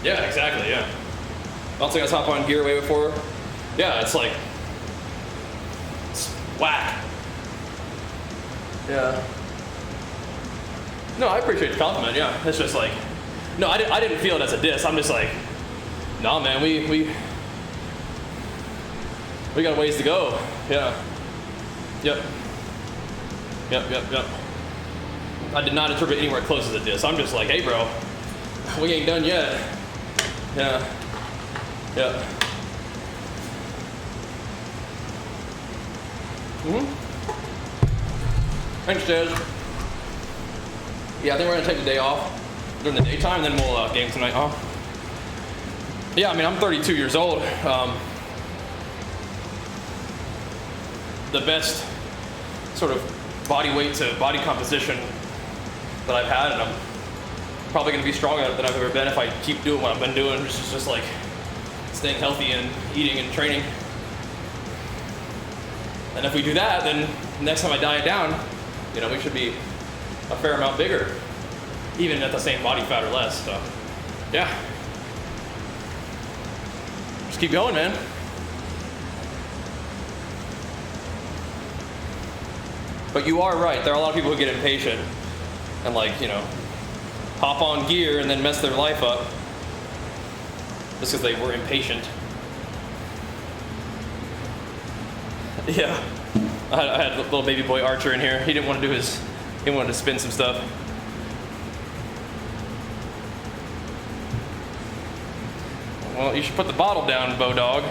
Yeah, exactly, yeah. Also, I was hop on gear way before. Yeah, it's like, it's whack. Yeah. No, I appreciate the compliment, yeah. It's just like, no, I didn't feel it as a diss. I'm just like, nah, man, we got ways to go. Yeah. Yep. Yep. I did not interpret anywhere close as a diss. I'm just like, hey, bro, we ain't done yet. Yeah. Yeah. Thanks, Jez. Yeah, I think we're gonna take the day off during the daytime, then we'll game tonight. Yeah, I mean, I'm 32 years old. The best sort of body weight to body composition that I've had, and I'm probably gonna be stronger than I've ever been if I keep doing what I've been doing, which is just like staying healthy and eating and training. And if we do that, then next time I diet down, you know, we should be a fair amount bigger, even at the same body fat or less. So, yeah. Just keep going, man. But you are right. There are a lot of people who get impatient and, like, you know, hop on gear and then mess their life up just because they were impatient. Yeah. I had a little baby boy Archer in here. He didn't want to do he wanted to spin some stuff. Well, you should put the bottle down, Bo Dog.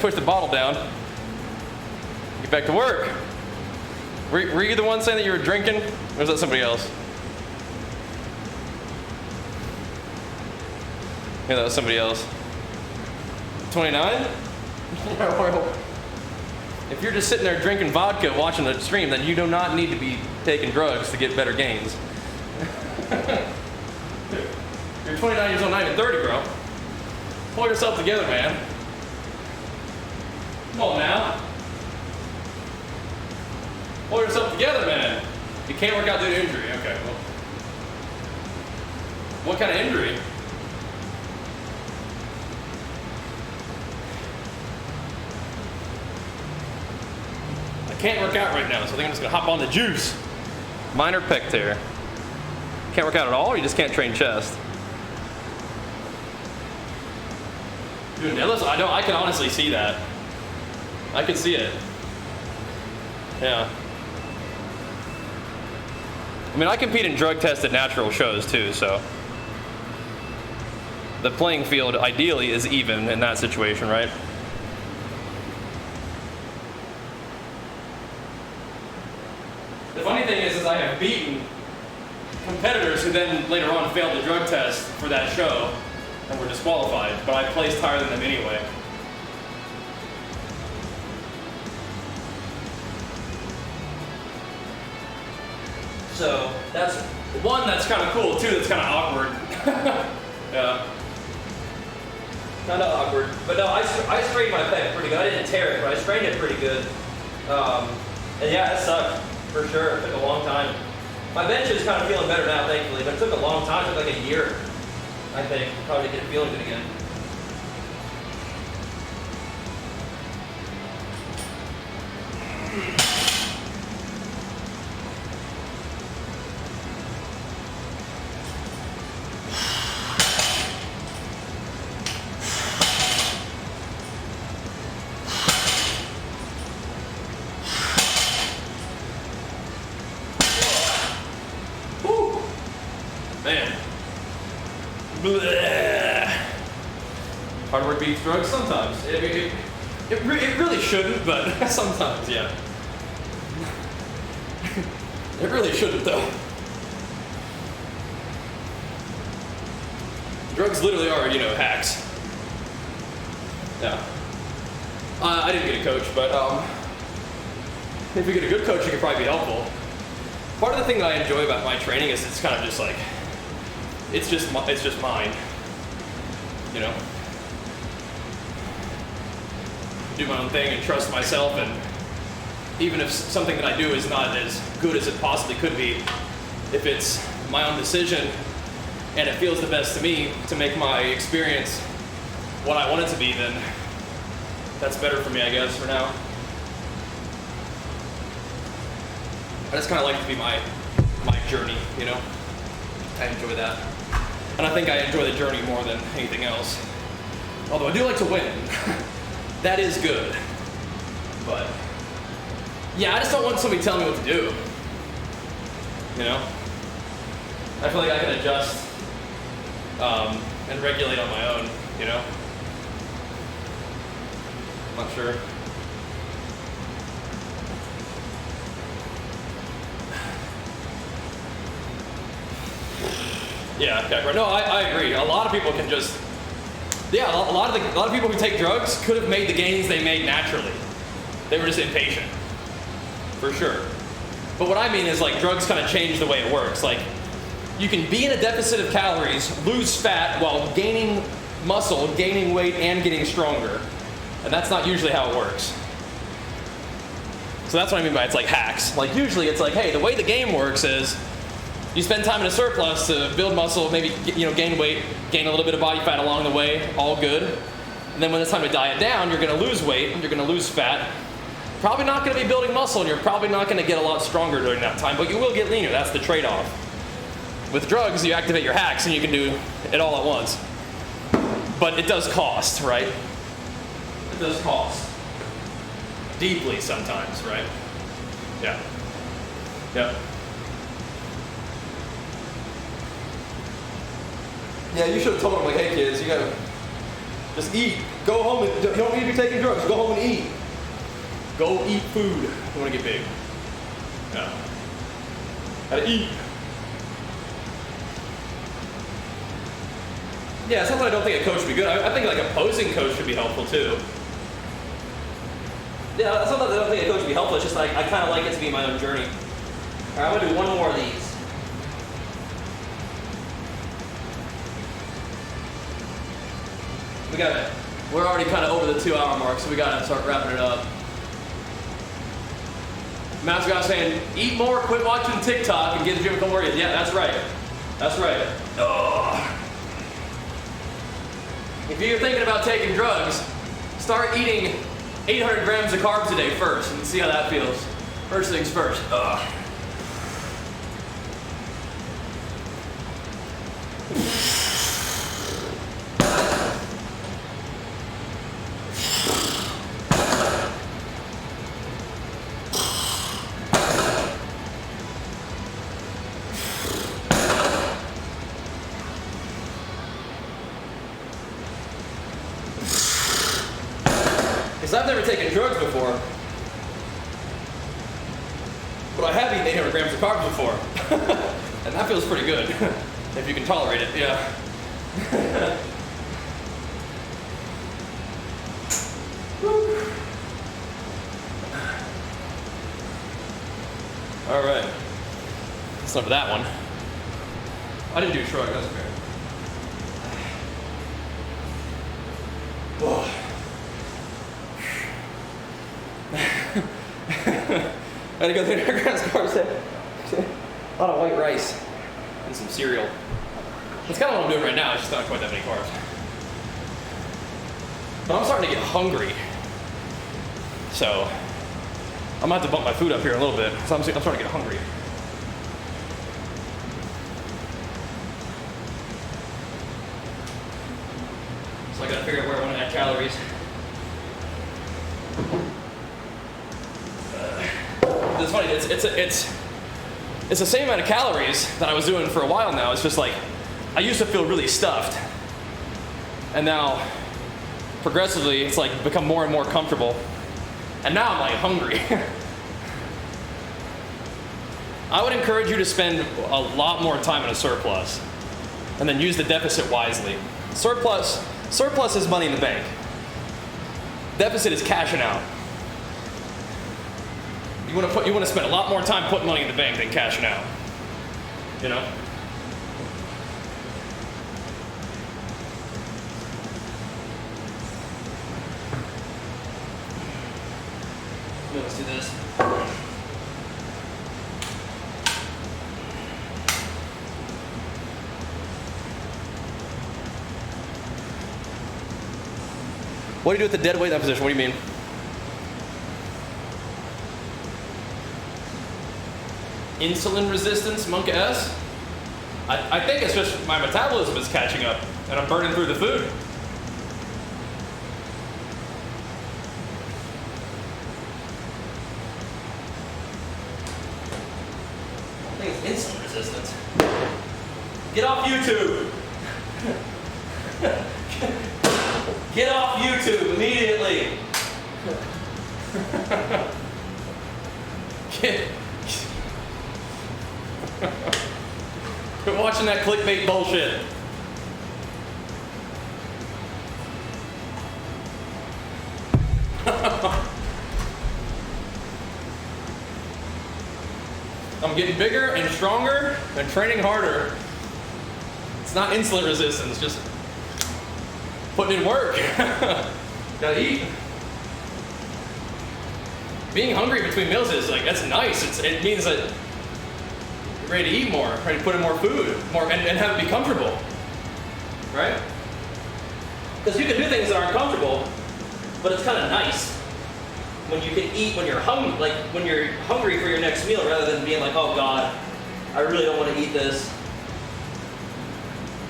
Push the bottle down. Get back to work. Were you the one saying that you were drinking? Or was that somebody else? Yeah, that was somebody else. 29? If you're just sitting there drinking vodka watching the stream, then you do not need to be taking drugs to get better gains. You're 29 years old, not even 30, bro. Pull yourself together, man. Come on now. Pull yourself together, man. You can't work out due to injury. Okay, well. What kind of injury? I can't work out right now, so I think I'm just gonna hop on the juice. Minor pec tear. Can't work out at all, or you just can't train chest? Dude, listen, I can honestly see that. I can see it. Yeah. I mean, I compete in drug-tested natural shows too, so the playing field ideally is even in that situation, right? The funny thing is I have beaten competitors who then later on failed the drug test for that show and were disqualified, but I placed higher than them anyway. So that's one that's kind of cool, two that's kind of awkward. Yeah. Kind of awkward. But no, I strained my pec pretty good. I didn't tear it, but I strained it pretty good. And yeah, it sucked, for sure. It took a long time. My bench is kind of feeling better now, thankfully, but it took a long time. It took like a year, I think, probably to get it feeling good again. Man. Blech. Hard work beats drugs sometimes. It really shouldn't, but sometimes, yeah. It really shouldn't, though. Drugs literally are, you know, hacks. Yeah. I didn't get a coach, but if you get a good coach, it could probably be helpful. Part of the thing that I enjoy about my training is it's kind of just like, it's just mine, you know? Do my own thing and trust myself, and even if something that I do is not as good as it possibly could be, if it's my own decision and it feels the best to me to make my experience what I want it to be, then that's better for me, I guess, for now. I just kind of like it to be my journey, you know? I enjoy that. And I think I enjoy the journey more than anything else. Although I do like to win. That is good. But, yeah, I just don't want somebody telling me what to do. You know? I feel like I can adjust and regulate on my own, you know? Not sure. Yeah, okay, right. No, I agree. A lot of people can just, yeah, a lot of people who take drugs could have made the gains they made naturally. They were just impatient, for sure. But what I mean is like drugs kind of change the way it works. Like you can be in a deficit of calories, lose fat while gaining muscle, gaining weight, and getting stronger. And that's not usually how it works. So that's what I mean by it's like hacks. Like usually it's like, hey, the way the game works is you spend time in a surplus to build muscle, maybe gain weight, gain a little bit of body fat along the way, all good. And then when it's time to diet down, you're gonna lose weight, you're gonna lose fat. Probably not gonna be building muscle, and you're probably not gonna get a lot stronger during that time, but you will get leaner, that's the trade-off. With drugs, you activate your hacks and you can do it all at once. But it does cost, right? It does cost. Deeply sometimes, right? Yeah. Yep. Yeah, you should have told them, like, hey kids, you gotta just eat. Go home and, you don't need to be taking drugs, go home and eat. Go eat food. You wanna get big. Yeah. Gotta eat. Yeah, something I don't think a coach would be good. I think like a posing coach should be helpful too. Yeah, that's something I don't think a coach would be helpful. It's just like, I kind of like it to be my own journey. All right, I'm gonna do one more of these. We're already kind of over the 2-hour mark, so we gotta start wrapping it up. Matt's got saying, eat more, quit watching TikTok, and get the gym come warriors. Yeah, that's right. That's right. Ugh. If you're thinking about taking drugs, start eating 800 grams of carbs a day first and see how that feels. First things first. Ugh. I've never taken drugs before, but I have eaten 800 grams of carbs before, and that feels pretty good, if you can tolerate it, yeah. All right, that's enough of that one. I didn't do shrug, that's okay. Whoa. I had to go through the grass carbs. A lot of white rice and some cereal. That's kind of what I'm doing right now. It's just not quite that many carbs. But I'm starting to get hungry. So I'm gonna have to bump my food up here a little bit. So I'm starting to get hungry. So I gotta figure out where I want to add calories. It's funny, it's the same amount of calories that I was doing for a while now. It's just like, I used to feel really stuffed. And now, progressively, it's like become more and more comfortable. And now I'm like hungry. I would encourage you to spend a lot more time in a surplus and then use the deficit wisely. Surplus is money in the bank. Deficit is cashing out. You want to spend a lot more time putting money in the bank than cashing out. You know? Let's do this. What do you do with the dead weight in that position? What do you mean? Insulin resistance, Monk S? I think it's just my metabolism is catching up and I'm burning through the food. I think it's insulin resistance. Get off YouTube! Get off YouTube immediately! Quit watching that clickbait bullshit. I'm getting bigger and stronger and training harder. It's not insulin resistance, just putting in work. Gotta eat. Being hungry between meals is like, that's nice. It means that you're ready to eat more, ready to put in more food, and have it be comfortable, right? Because you can do things that aren't comfortable, but it's kind of nice when you can eat when you're hungry, like when you're hungry for your next meal, rather than being like, oh God, I really don't want to eat this,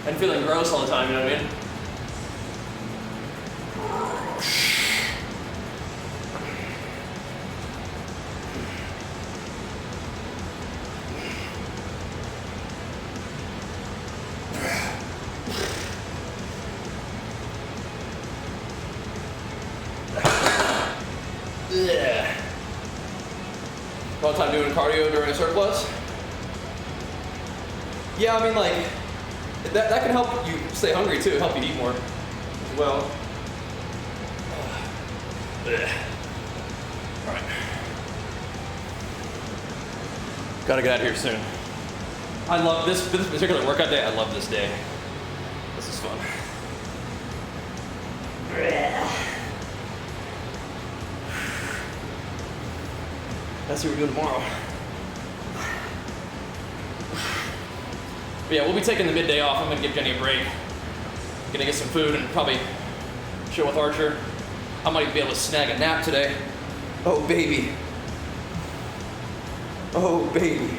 and feeling gross all the time. You know what I mean? Yeah. All the time doing cardio during a surplus? Yeah, I mean, like, that can help you stay hungry too, help you eat more as well. Alright. Gotta get out of here soon. I love this particular workout day. I love this day. This is fun. That's what we're doing tomorrow. But yeah, we'll be taking the midday off. I'm gonna give Jenny a break. Gonna get some food and probably chill with Archer. I might even be able to snag a nap today. Oh baby. Oh baby.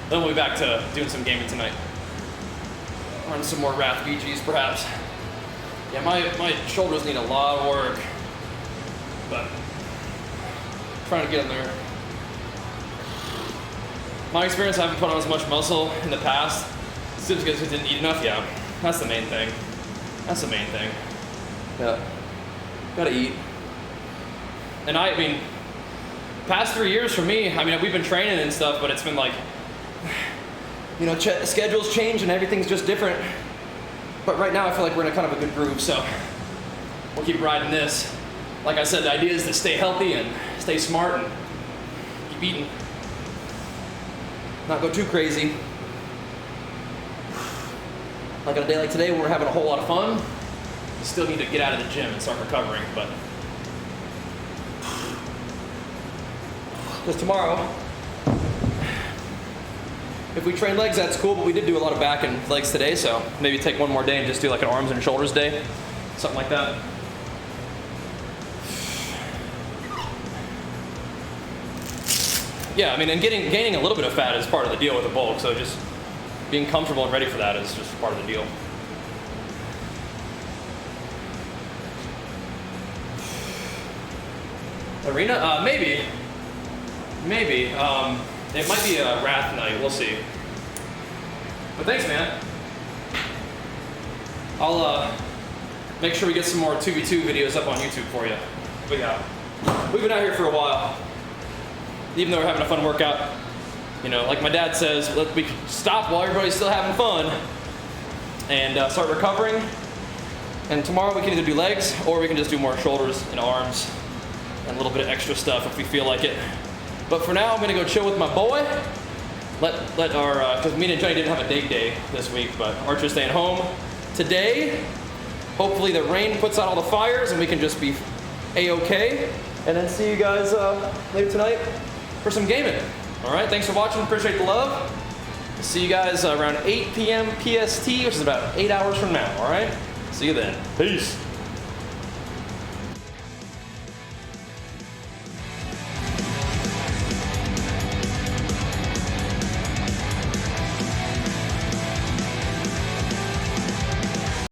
Then we'll be back to doing some gaming tonight. Run some more Wrath BGs perhaps. Yeah, my shoulders need a lot of work, but trying to get in there. My experience, I haven't put on as much muscle in the past. It's just because I didn't eat enough. Yeah, that's the main thing. That's the main thing. Yeah, gotta eat. And I mean, past 3 years for me, I mean, we've been training and stuff, but it's been like, you know, schedules change and everything's just different. But right now I feel like we're in a kind of a good groove, so we'll keep riding this. Like I said, the idea is to stay healthy and stay smart and keep eating. Not go too crazy. Like on a day like today where we're having a whole lot of fun, you still need to get out of the gym and start recovering, but because tomorrow, if we train legs, that's cool, but we did do a lot of back and legs today, so maybe take one more day and just do like an arms and shoulders day, something like that. Yeah, I mean, and gaining a little bit of fat is part of the deal with the bulk, so just being comfortable and ready for that is just part of the deal. Arena? Maybe. Maybe. It might be a Wrath night, we'll see. But thanks, man. I'll make sure we get some more 2v2 videos up on YouTube for you. But yeah, we've been out here for a while. Even though we're having a fun workout, you know, like my dad says, we can stop while everybody's still having fun and start recovering. And tomorrow we can either do legs or we can just do more shoulders and arms and a little bit of extra stuff if we feel like it. But for now, I'm gonna go chill with my boy. Let our, because me and Johnny didn't have a date day this week, but Archer's staying home today. Hopefully the rain puts out all the fires and we can just be A-okay. And then see you guys later tonight for some gaming. All right, thanks for watching, appreciate the love. See you guys around 8 p.m. PST, which is about 8 hours from now, all right? See you then. Peace.